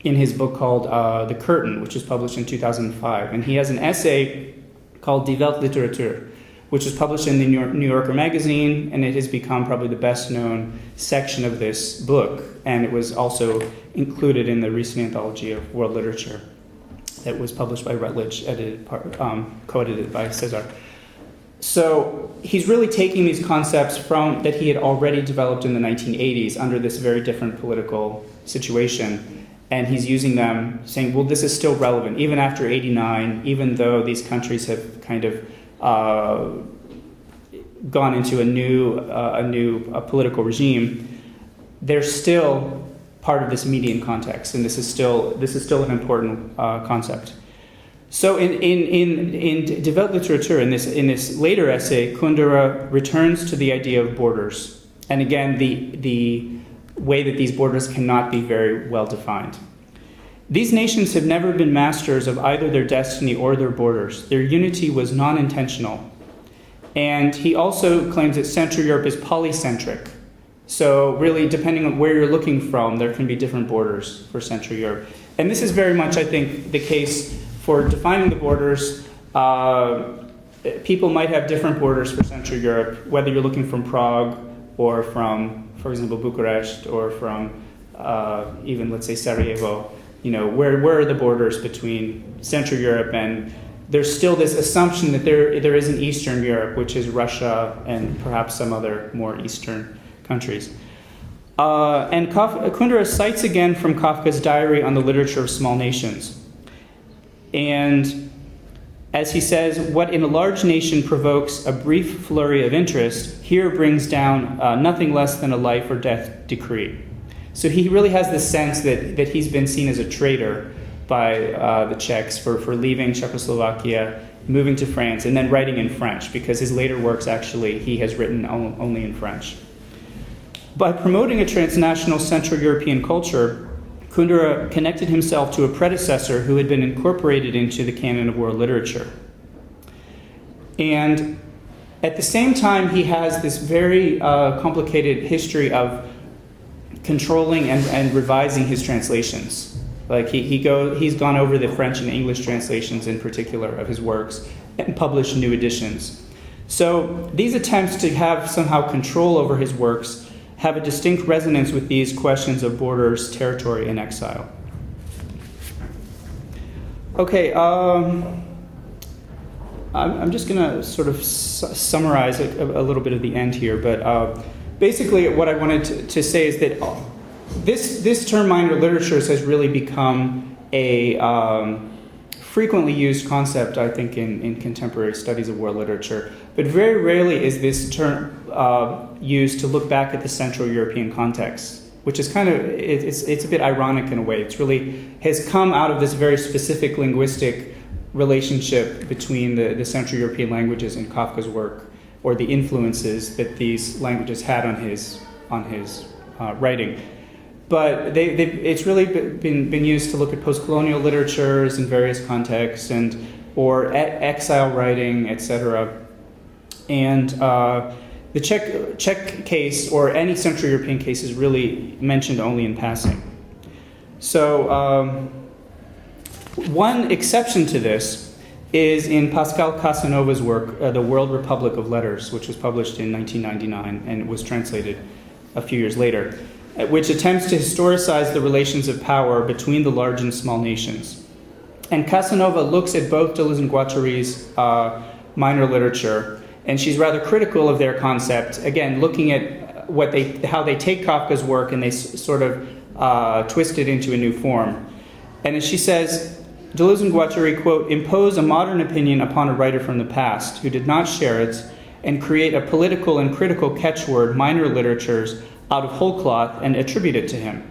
in his book called The Curtain, which was published in 2005. And he has an essay called Die Weltliteratur, which was published in the New Yorker magazine, and it has become probably the best-known section of this book. And it was also included in the recent anthology of world literature that was published by Routledge, co-edited by Cesar. So he's really taking these concepts that he had already developed in the 1980s under this very different political situation, and he's using them, saying, well, this is still relevant, even after 89, even though these countries have kind of gone into a new political regime, they're still part of this median context, and this is still an important concept. So in Die Weltliteratur, in this later essay, Kundera returns to the idea of borders, and again the way that these borders cannot be very well defined. These nations have never been masters of either their destiny or their borders. Their unity was non-intentional. And he also claims that Central Europe is polycentric. So really, depending on where you're looking from, there can be different borders for Central Europe. And this is very much, I think, the case for defining the borders. People might have different borders for Central Europe, whether you're looking from Prague or from, for example, Bucharest, or from even, let's say, Sarajevo. Where are the borders between Central Europe? And there's still this assumption that there is an Eastern Europe, which is Russia and perhaps some other more Eastern countries. And Kundera cites again from Kafka's diary on the literature of small nations. And as he says, what in a large nation provokes a brief flurry of interest, here brings down nothing less than a life or death decree. So he really has this sense that he's been seen as a traitor by the Czechs for leaving Czechoslovakia, moving to France, and then writing in French, because his later works actually he has written only in French. By promoting a transnational Central European culture, Kundera connected himself to a predecessor who had been incorporated into the canon of world literature. And at the same time, he has this very complicated history of controlling and revising his translations. Like he's gone over the French and English translations in particular of his works and published new editions. So these attempts to have somehow control over his works have a distinct resonance with these questions of borders, territory, and exile. Okay, I'm just going to sort of summarize a little bit of the end here, but basically what I wanted to say is that this term minor literatures has really become a frequently used concept, I think, in contemporary studies of world literature. But very rarely is this term used to look back at the Central European context, which is kind of, it's a bit ironic in a way. It's really has come out of this very specific linguistic relationship between the Central European languages in Kafka's work, or the influences that these languages had on his writing. But it's really been used to look at post-colonial literatures in various contexts, or exile writing, etc. And the Czech case, or any Central European case, is really mentioned only in passing. So one exception to this is in Pascal Casanova's work, The World Republic of Letters, which was published in 1999 and was translated a few years later, which attempts to historicize the relations of power between the large and small nations. And Casanova looks at both Deleuze and Guattari's minor literature, and she's rather critical of their concept, again, looking at how they take Kafka's work and they sort of twist it into a new form. And as she says, Deleuze and Guattari, quote, impose a modern opinion upon a writer from the past who did not share it and create a political and critical catchword, minor literatures, out of whole cloth and attribute it to him.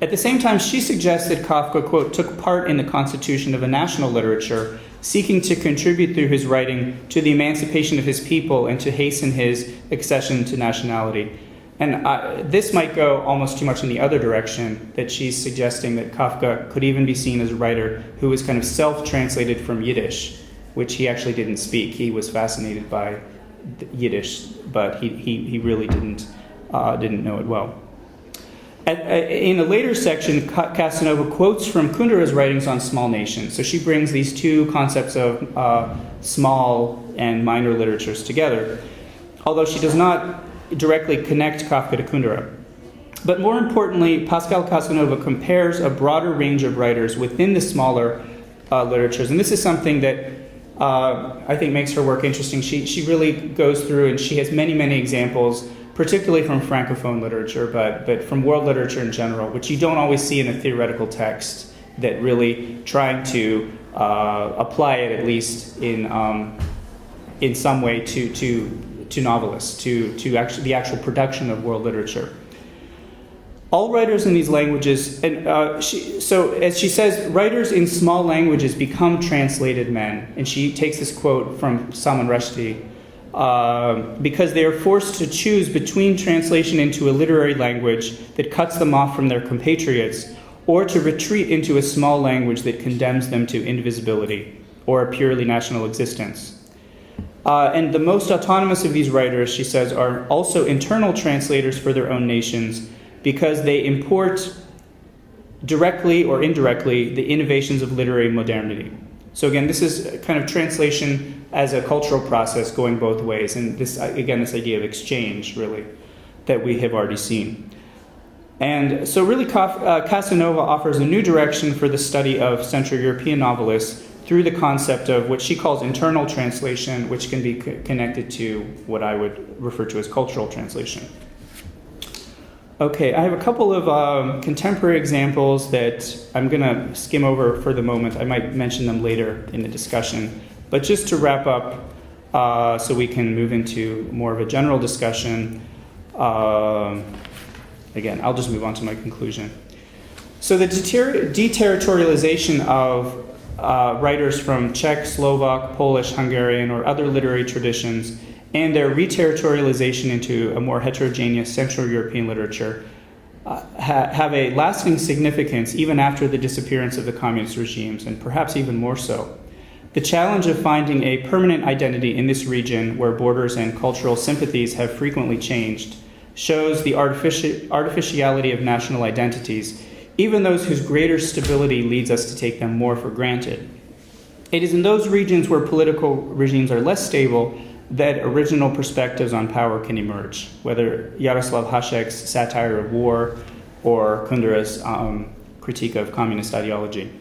At the same time, she suggests that Kafka, quote, took part in the constitution of a national literature, seeking to contribute through his writing to the emancipation of his people and to hasten his accession to nationality. And this might go almost too much in the other direction, that she's suggesting that Kafka could even be seen as a writer who was kind of self-translated from Yiddish, which he actually didn't speak. He was fascinated by Yiddish, but he really didn't know it well. In a later section, Casanova quotes from Kundera's writings on small nations. So she brings these two concepts of small and minor literatures together, although she does not directly connect Kafka to Kundera. But more importantly, Pascal Casanova compares a broader range of writers within the smaller literatures. And this is something that I think makes her work interesting. She really goes through, and she has many, many examples, particularly from Francophone literature, but from world literature in general, which you don't always see in a theoretical text, that really trying to apply it, at least in some way, to novelists, to actually the actual production of world literature. All writers in these languages, and so as she says, writers in small languages become translated men. And she takes this quote from Salman Rushdie, because they are forced to choose between translation into a literary language that cuts them off from their compatriots, or to retreat into a small language that condemns them to invisibility or a purely national existence. And the most autonomous of these writers, she says, are also internal translators for their own nations, because they import directly or indirectly the innovations of literary modernity. So again, this is kind of translation as a cultural process going both ways. And this, again, this idea of exchange, really, that we have already seen. And so really Casanova offers a new direction for the study of Central European novelists through the concept of what she calls internal translation, which can be connected to what I would refer to as cultural translation. Okay, I have a couple of contemporary examples that I'm going to skim over for the moment. I might mention them later in the discussion. But just to wrap up, so we can move into more of a general discussion, again, I'll just move on to my conclusion. So the deterritorialization of writers from Czech, Slovak, Polish, Hungarian, or other literary traditions, and their reterritorialization into a more heterogeneous Central European literature have a lasting significance even after the disappearance of the communist regimes, and perhaps even more so. The challenge of finding a permanent identity in this region, where borders and cultural sympathies have frequently changed, shows the artificiality of national identities, even those whose greater stability leads us to take them more for granted. It is in those regions where political regimes are less stable that original perspectives on power can emerge, whether Jaroslav Hašek's satire of war or Kundera's critique of communist ideology.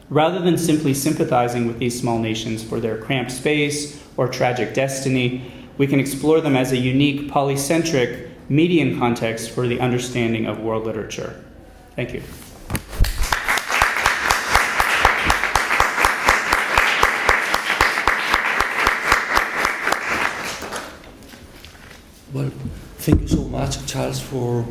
Rather than simply sympathizing with these small nations for their cramped space or tragic destiny, we can explore them as a unique, polycentric, median context for the understanding of world literature. Thank you. Well, thank you so much, Charles, for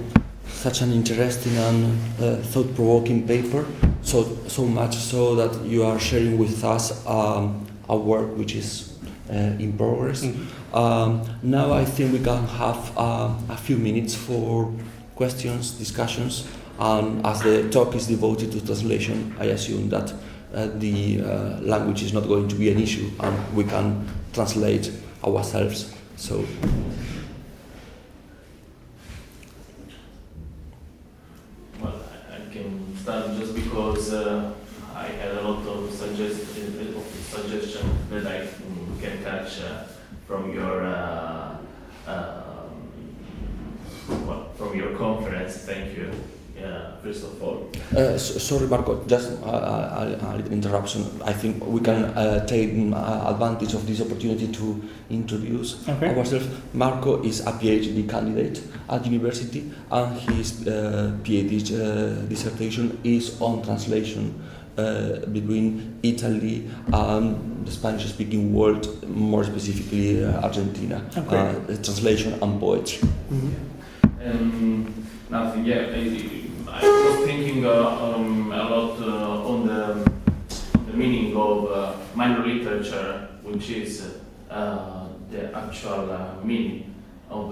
such an interesting and thought-provoking paper. So much so that you are sharing with us a work which is in progress. Mm-hmm. Now I think we can have a few minutes for questions, discussions, and as the talk is devoted to translation, I assume that the language is not going to be an issue, and we can translate ourselves. So. Well, I can start just because I had a lot of suggestions that I can catch from your from your conference. Thank you. First of all. Sorry, Marco, just a little interruption. I think we can take advantage of this opportunity to introduce ourselves. Marco is a PhD candidate at university, and his PhD dissertation is on translation between Italy and the Spanish-speaking world, more specifically Argentina. Translation and poetry. Nothing. Yeah, I was thinking a lot on the meaning of minor literature, which is the actual meaning of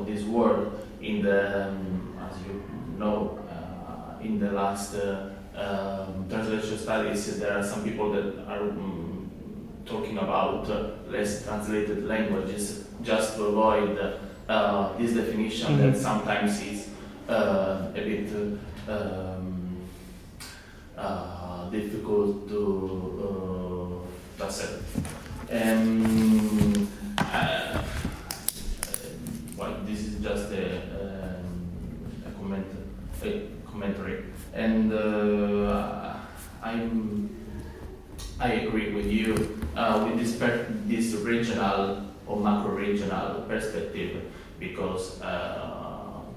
this word. In the, as you know, in the last translation studies, there are some people that are talking about less translated languages just to avoid this definition that sometimes is a bit difficult to accept. Well, this is just a commentary, and I agree with you with this regional or macro-regional perspective, because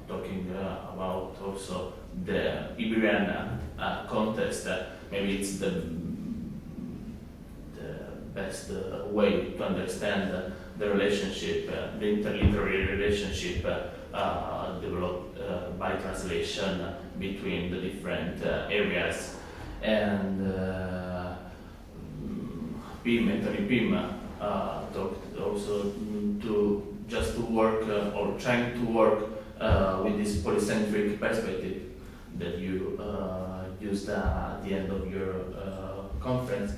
talking about also the Iberian context, maybe it's the best way to understand the relationship, the interliterary relationship developed by translation between the different areas. And Pim and Pim talked also to work or trying to work with this polycentric perspective that you used at the end of your conference,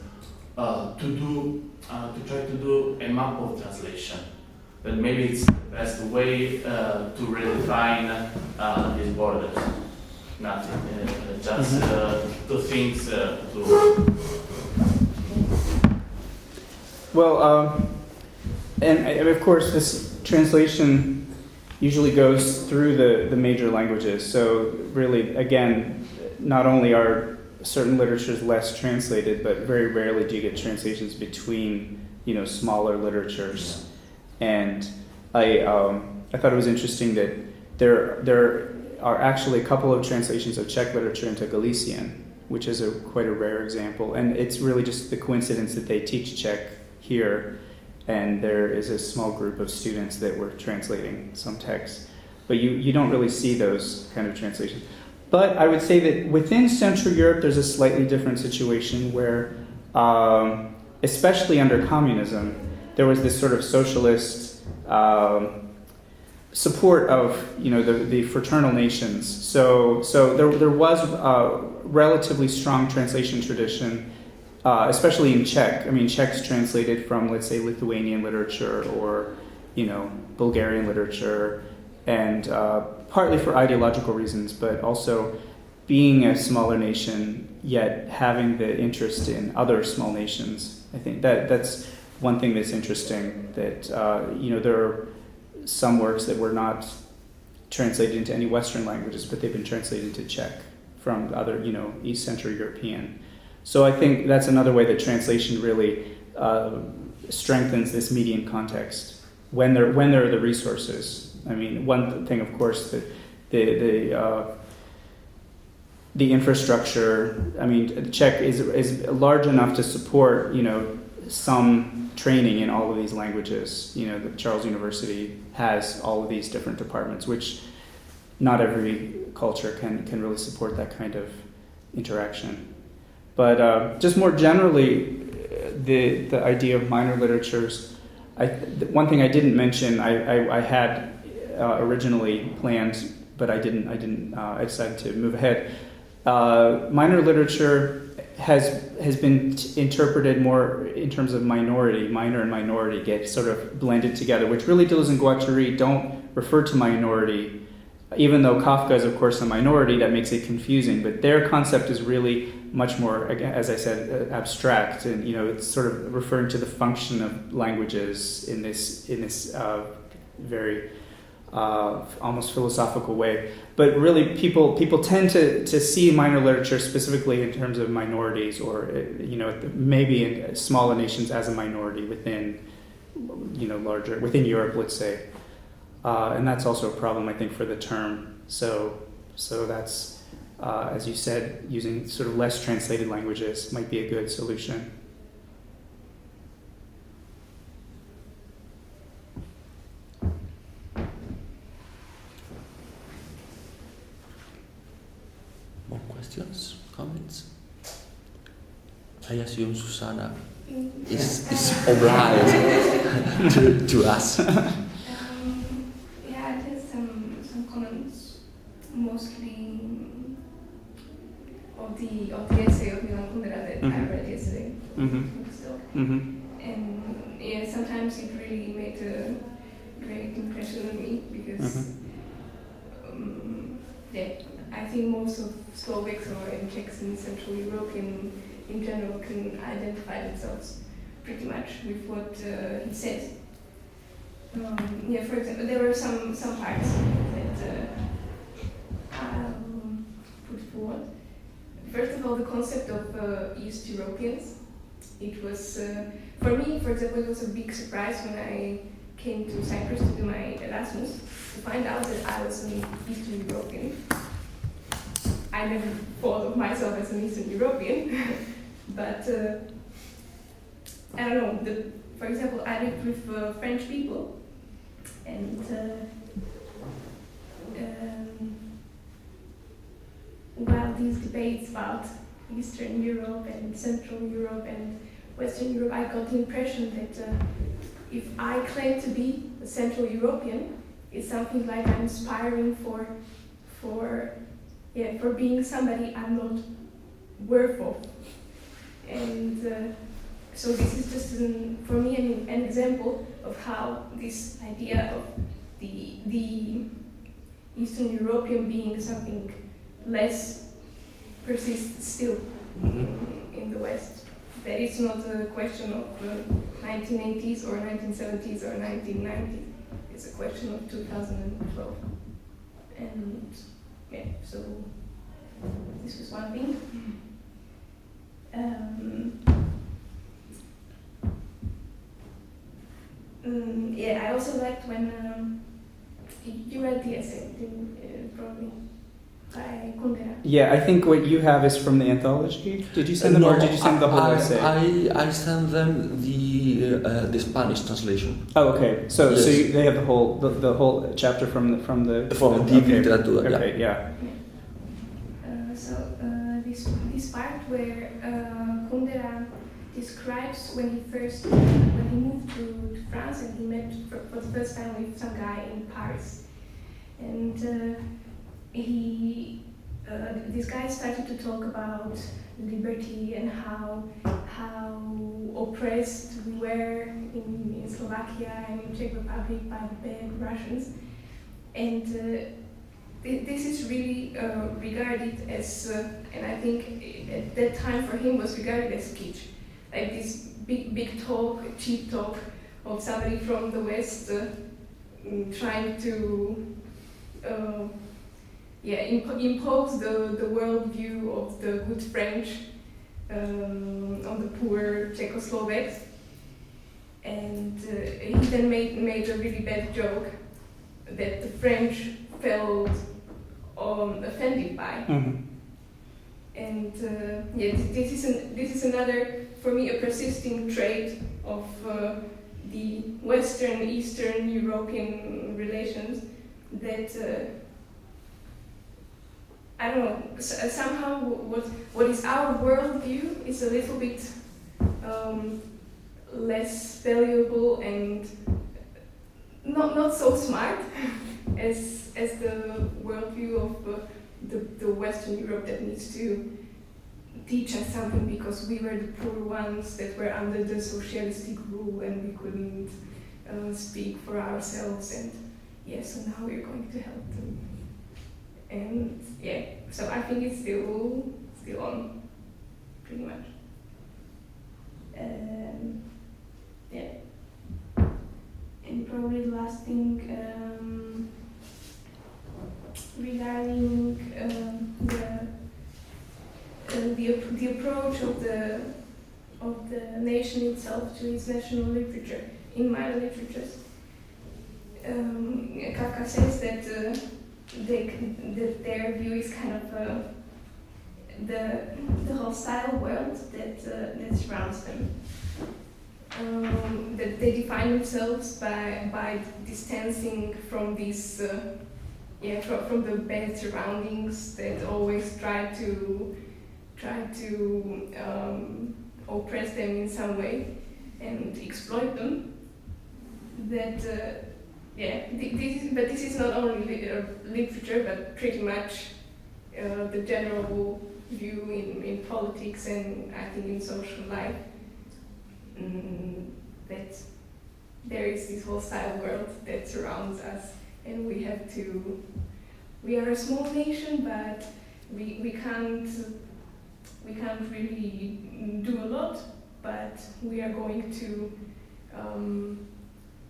to try to do a map of translation. But maybe it's the best way to redefine these borders. Nothing, just two things to. Well, and of course, this translation usually goes through the major languages. So really, again, not only are certain literatures less translated, but very rarely do you get translations between, smaller literatures. And I thought it was interesting that there are actually a couple of translations of Czech literature into Galician, which is quite a rare example. And it's really just the coincidence that they teach Czech here, and there is a small group of students that were translating some texts. But you don't really see those kind of translations. But I would say that within Central Europe, there's a slightly different situation where, especially under communism, there was this sort of socialist support of the fraternal nations. So there was a relatively strong translation tradition, especially in Czech. I mean, Czech's translated from, let's say, Lithuanian literature or Bulgarian literature, and partly for ideological reasons, but also being a smaller nation yet having the interest in other small nations. I think that's one thing that's interesting, that there are some works that were not translated into any Western languages, but they've been translated into Czech from other, East Central European. So I think that's another way that translation really strengthens this median context when there are the resources. I mean, one thing, of course, that the infrastructure. I mean, Czech is large enough to support some training in all of these languages. The Charles University has all of these different departments, which not every culture can really support that kind of interaction. But just more generally, the idea of minor literatures. One thing I didn't mention, I had originally planned, but I didn't. I decided to move ahead. Minor literature has been interpreted more in terms of minority. Minor and minority get sort of blended together, which really Deleuze and Guattari don't refer to minority. Even though Kafka is, of course, a minority, that makes it confusing. But their concept is really much more, again, as I said, abstract, and it's sort of referring to the function of languages in this very almost philosophical way. But really, people tend to see minor literature specifically in terms of minorities, or maybe in smaller nations as a minority within larger within Europe, let's say, and that's also a problem, I think, for the term. So that's. As you said, using sort of less translated languages might be a good solution. More questions, comments? I assume Susanna is obliged to ask. Yeah, there's some comments, mostly of the essay of Milan Kundera that I read yesterday. And yeah, sometimes it really made a great impression on me because I think most of Slovaks or Czechs in Central Europe in general can identify themselves pretty much with what he said. For example, there were some parts that I'll put forward. First of all, the concept of East Europeans. It was, for me, for example, it was a big surprise when I came to Cyprus to do my Erasmus, to find out that I was an Eastern European. I never thought of myself as an Eastern European, but I don't know, for example, I lived with French people, and while these debates about Eastern Europe and Central Europe and Western Europe, I got the impression that if I claim to be a Central European, it's something like I'm aspiring for being somebody I'm not worth of. And so this is just, for me, an example of how this idea of the Eastern European being something less persists still in the West. That it's not a question of 1980s or 1970s or 1990s. It's a question of 2012. And so this was one thing. I also liked when you read the essay, probably. By Kundera. Yeah, I think what you have is from the anthology. Did you send them, or did you send the whole essay? I sent them the Spanish translation. Oh, okay. So Yes. they have the whole chapter from the deep literature. Okay, yeah. This part where Kundera describes when he moved to France and he met for the first time with some guy in Paris, and this guy started to talk about liberty and how oppressed we were in Slovakia and in Czech Republic by the bad Russians, and this is really regarded as, and I think at that time for him was regarded as kitsch, like this big talk, cheap talk of somebody from the West trying to impose the worldview of the good French on the poor Czechoslovaks, and he then made a really bad joke that the French felt offended by. And this is another, for me, a persisting trait of the Western Eastern European relations that I don't know, somehow what is our worldview is a little bit less valuable and not so smart as the worldview of the Western Europe that needs to teach us something because we were the poor ones that were under the socialistic rule and we couldn't speak for ourselves, and so now we're going to help them. And so I think it's still on. approach of the nation itself to its national literature in minor literatures. Kafka says that that their view is kind of the hostile world that surrounds them. That they define themselves by distancing from these from the bad surroundings that always try to oppress them in some way and exploit them. That this is not only literature, but pretty much the general view in politics and I think in social life. That there is this hostile world that surrounds us, and we are a small nation, but we can't really do a lot, but we are going to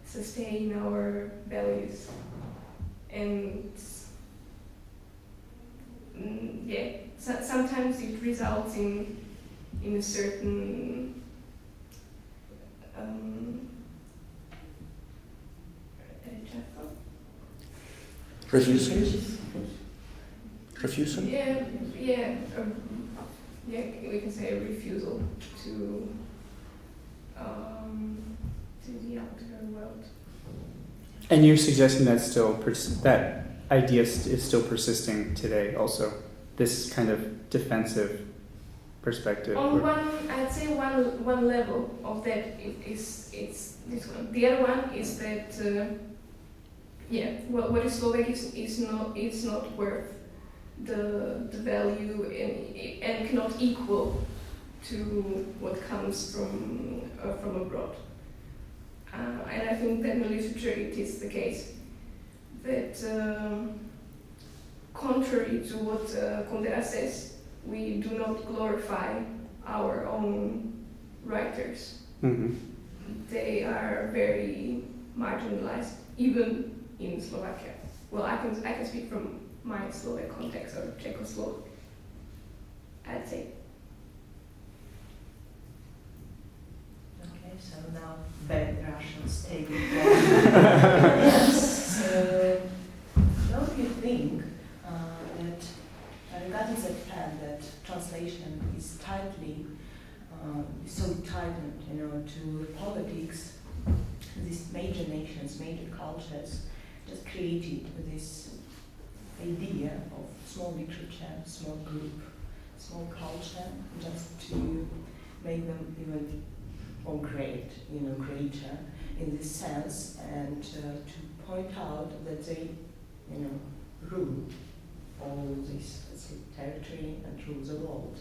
sustain our values. And sometimes it results in a certain Refusal? Yeah, we can say a refusal to the outer world. And you're suggesting that that idea is still persisting today also, this kind of defensive perspective? I'd say one level of that is this one. The other one is that what is Slovak is not worth the value and cannot equal to what comes from abroad. And I think that in literature it is the case that contrary to what Kundera says, we do not glorify our own writers. Mm-hmm. They are very marginalized, even in Slovakia. Well, I can speak from my Slovak context or Czechoslovak, I'd say. Okay, so now bad Russians take it yes, so don't you think that regarding the fact that translation is tightly so tightened, to politics, these major nations, major cultures, just created this idea of small literature, small group, small culture, just to make them even more greater in this sense, and to point out that they, rule all this territory and rule the world.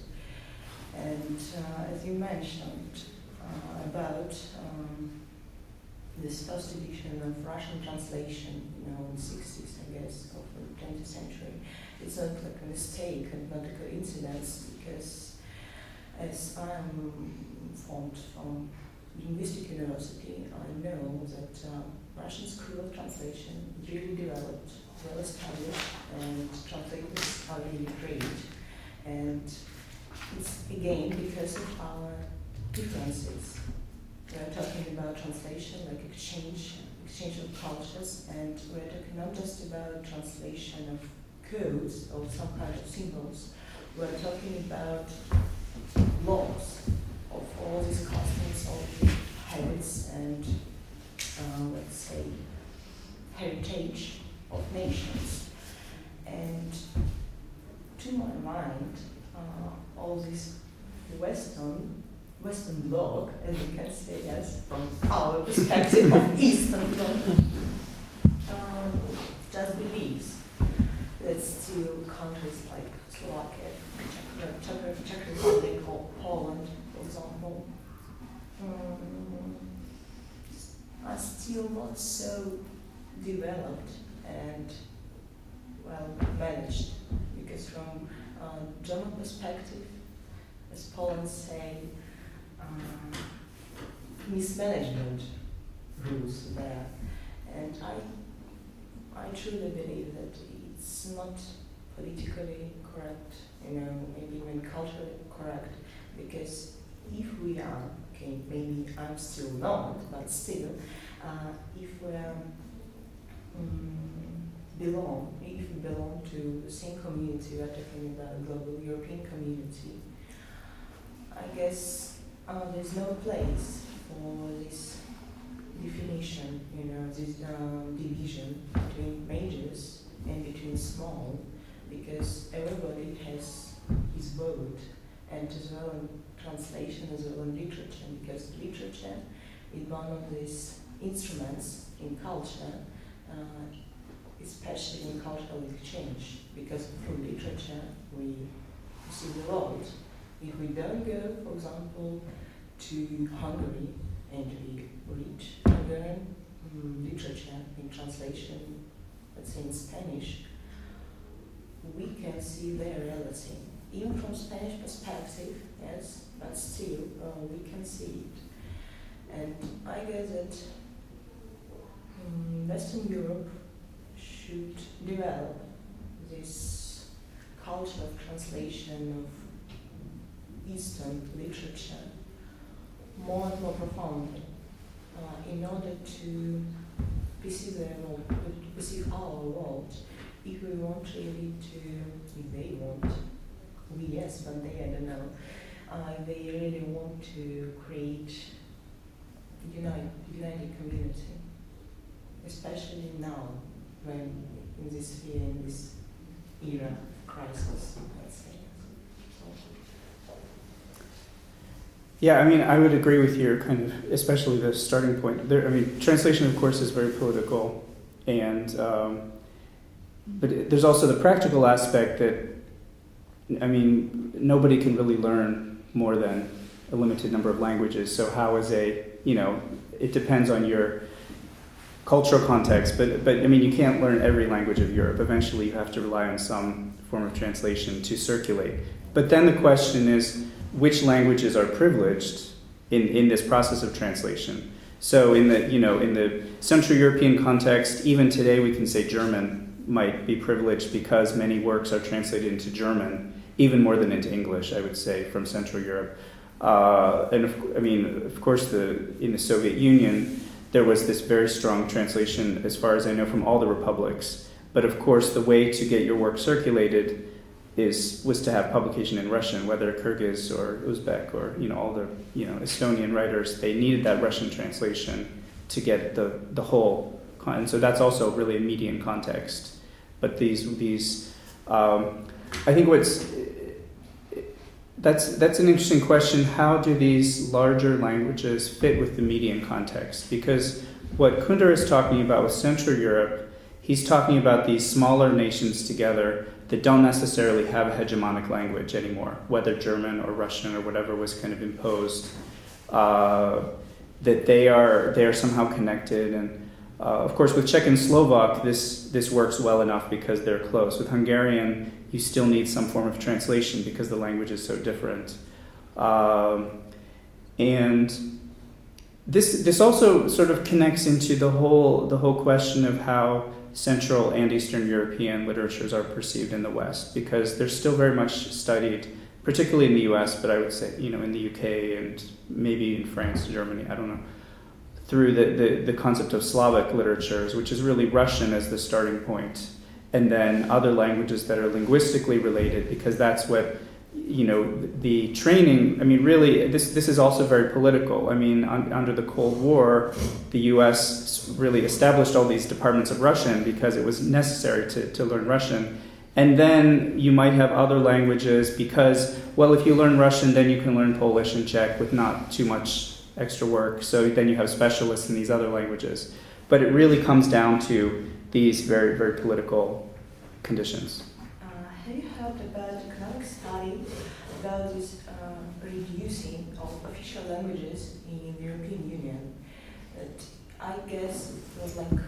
And as you mentioned about this first edition of Russian translation, in the 60s, I guess, of the 20th century, it's not like a mistake and not a coincidence, because as I'm informed from linguistic university, I know that Russian school of translation really developed, well established, and translators are really great. And it's again because of our differences. We're talking about translation, like exchange of cultures, and we're talking not just about translation of codes or some kind of symbols. We're talking about laws of all these customs, all the habits, and let's say heritage of nations. And to my mind, all this Western bloc, as you can say, yes, from our perspective of Eastern bloc, just believes that still countries like Slovakia, Czech Republic, or Poland, for example, are still not so developed and well managed, because from German perspective, as Poland say, mismanagement rules there, and I truly believe that it's not politically correct, maybe even culturally correct, because if we are, okay, maybe I'm still not, but still, if we are if we belong to the same community, we are talking about global European community, I guess there's no place for this definition, this division between majors and between small, because everybody has his vote and his own translation, his own literature, because literature is one of these instruments in culture, especially in cultural exchange, because through literature we see the world. If we don't go, for example, to Hungary and we read Hungarian literature in translation, let's say in Spanish, we can see their reality. Even from Spanish perspective, yes, but still we can see it. And I guess that Western Europe should develop this culture of translation of Eastern literature more and more profoundly in order to perceive our world. If we want really to, if they want, we yes, but they, I don't know, they really want to create united community, especially now when in this era of crisis, let's say. Yeah, I mean, I would agree with your kind of, especially the starting point. Translation, of course, is very political, and but there's also the practical aspect that, nobody can really learn more than a limited number of languages. So how is it depends on your cultural context, but you can't learn every language of Europe. Eventually, you have to rely on some form of translation to circulate. But then the question is, which languages are privileged in this process of translation? So in the Central European context, even today we can say German might be privileged because many works are translated into German, even more than into English, I would say, from Central Europe. Of course, in the Soviet Union, there was this very strong translation, as far as I know, from all the republics. But of course, the way to get your work circulated was to have publication in Russian, whether Kyrgyz or Uzbek or all the Estonian writers. They needed that Russian translation to get the whole, and so that's also really a median context. But these I think that's an interesting question. How do these larger languages fit with the median context? Because what Kundera is talking about with Central Europe, he's talking about these smaller nations together that don't necessarily have a hegemonic language anymore, whether German or Russian or whatever was kind of imposed, that they are somehow connected. And of course, with Czech and Slovak, this works well enough because they're close. With Hungarian, you still need some form of translation because the language is so different. And this also sort of connects into the whole question of how Central and Eastern European literatures are perceived in the West, because they're still very much studied, particularly in the US, but I would say, in the UK and maybe in France, Germany, I don't know, through the concept of Slavic literatures, which is really Russian as the starting point, and then other languages that are linguistically related, because that's what, the training, really, this is also very political. Under the Cold War, the US really established all these departments of Russian because it was necessary to learn Russian. And then you might have other languages because, well, if you learn Russian, then you can learn Polish and Czech with not too much extra work. So then you have specialists in these other languages. But it really comes down to these very, very political conditions. Have you heard about economic study about this reducing of official languages in the European Union? That I guess it was like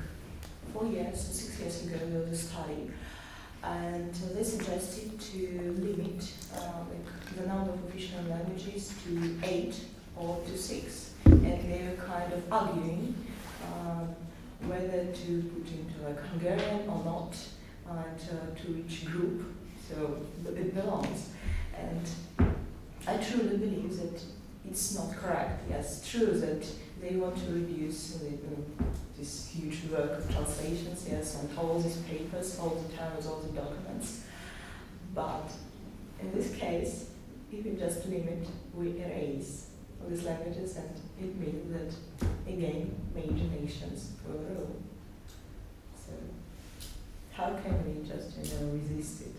4 years, 6 years ago, there was a study, and they suggested to limit the number of official languages to 8 or to 6, and they were kind of arguing whether to put into like Hungarian or not, and to which group so it belongs. And I truly believe that it's not correct. Yes, true that they want to reduce this huge work of translations, yes, and all these papers, all the terms, all the documents. But in this case, if we just limit, we erase all these languages, and it means that, again, major nations will rule. So, how can we just, resist it?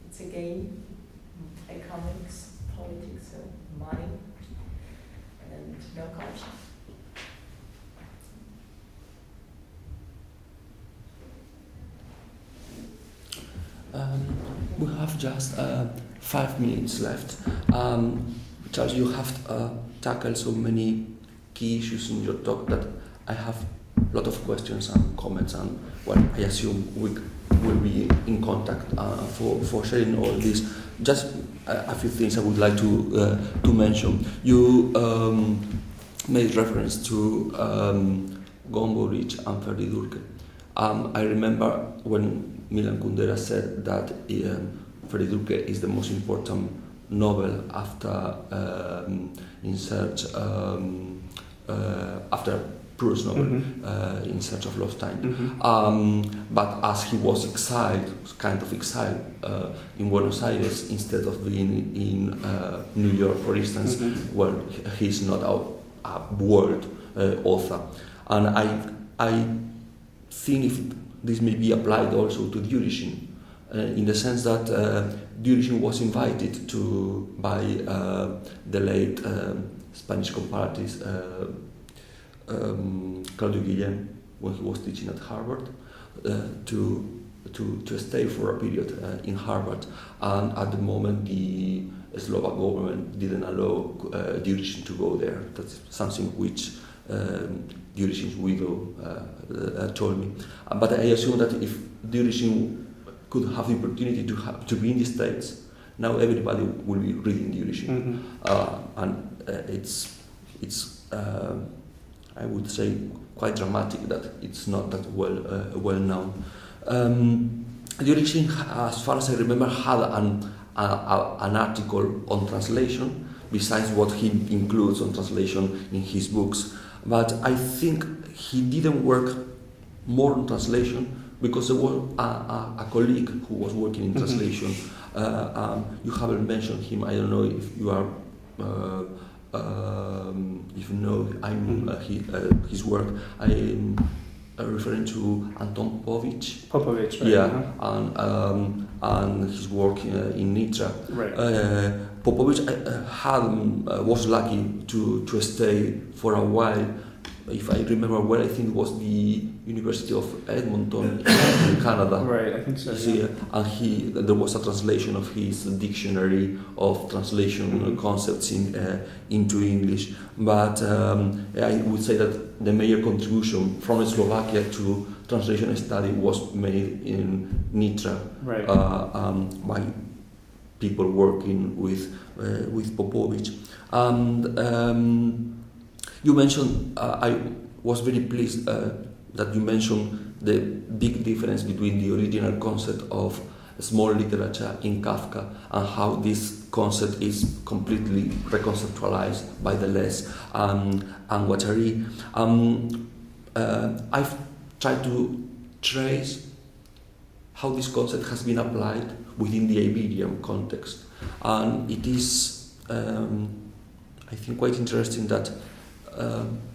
It's again economics, politics, so money, and no culture. We have just 5 minutes left. Charles, you have tackled so many key issues in your talk that I have a lot of questions and comments, and I assume we will be in contact for sharing all this. Just a few things I would like to mention. You made reference to Gombrowicz and Ferdi. I remember when Milan Kundera said that Ferdi is the most important novel after In Search after Proust's novel, In Search of Lost Time. But as he was kind of exiled in Buenos Aires instead of being in New York, for instance, well, he's not a world author. And I think if this may be applied also to Durishin, in the sense that Durishin was invited by the late Spanish comparatist Claudio Guillén, when he was teaching at Harvard, to stay for a period in Harvard. And at the moment, the Slovak government didn't allow Durishin to go there. That's something which Durishin's widow told me. But I assume that if Durishin could have the opportunity to be in the States, now everybody will be reading Durishin. And it's I would say quite dramatic that it's not that well known. Durishin, as far as I remember, had an article on translation, besides what he includes on translation in his books. But I think he didn't work more on translation because there was a colleague who was working in translation. You haven't mentioned him. I don't know if you are, if you know his work. I'm referring to Anton Popovich. Popovich, right? Yeah, and his work in Nitra. Right. Popovich was lucky to stay for a while. If I remember well, I think it was the University of Edmonton in Canada. Right, I think so. Yeah. And there was a translation of his dictionary of translation concepts into English. But I would say that the major contribution from Slovakia to translation study was made in Nitra, right. By people working with Popovich. And you mentioned, I was very pleased that you mentioned the big difference between the original concept of small literature in Kafka and how this concept is completely reconceptualized by Deleuze and Guattari. I've tried to trace how this concept has been applied within the Iberian context, and it is, I think, quite interesting that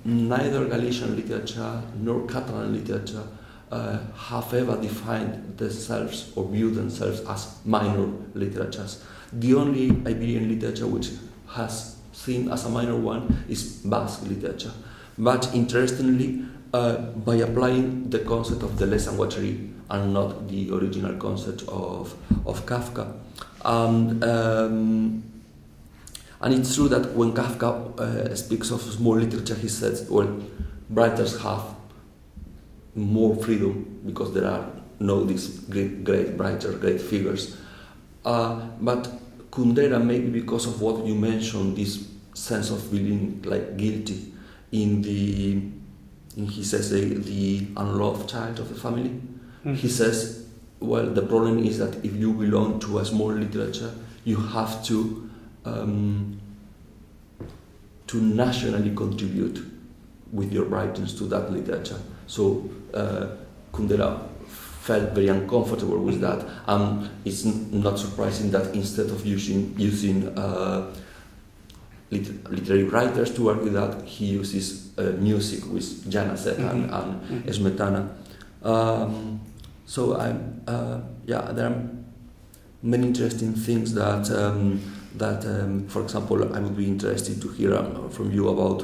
neither Galician literature nor Catalan literature have ever defined themselves or viewed themselves as minor literatures. The only Iberian literature which has seen as a minor one is Basque literature. But interestingly, by applying the concept of Deleuze and Guattari and not the original concept of Kafka. And it's true that when Kafka speaks of small literature, he says, well, writers have more freedom because there are these great writers, great figures. But Kundera, maybe because of what you mentioned, this sense of feeling like guilty in his essay, The Unloved Child of the Family, he says, well, the problem is that if you belong to a small literature, you have to um, to nationally contribute with your writings to that literature. So Kundera felt very uncomfortable with that. It's not surprising that instead of using literary writers to work with that, he uses music with Janacek and Smetana. So there are many interesting things that for example, I would be interested to hear from you about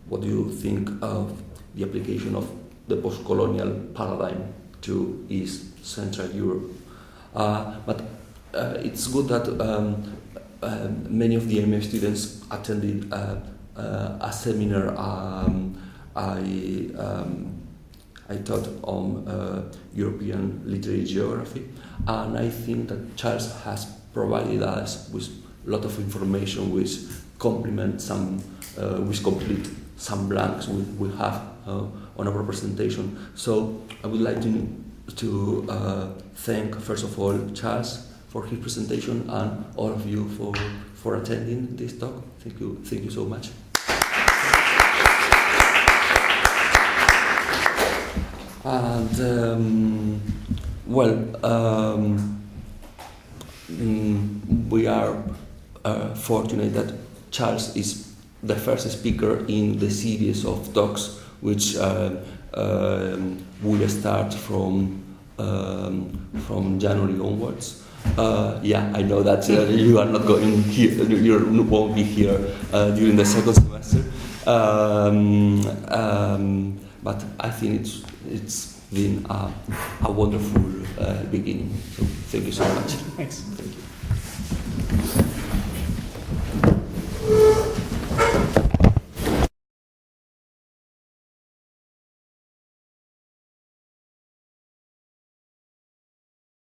what do you think of the application of the post-colonial paradigm to East Central Europe. But it's good that many of the MA students attended a seminar I taught on European literary geography, and I think that Charles has provided us with a lot of information which complete some blanks we have on our presentation. So I would like to thank first of all Charles for his presentation and all of you for attending this talk. Thank you so much. And we are fortunate that Charles is the first speaker in the series of talks which will start from January onwards. I know that you are not going here, you won't be here during the second semester, but I think it's been a wonderful beginning. So thank you so much. Thanks. Thank you.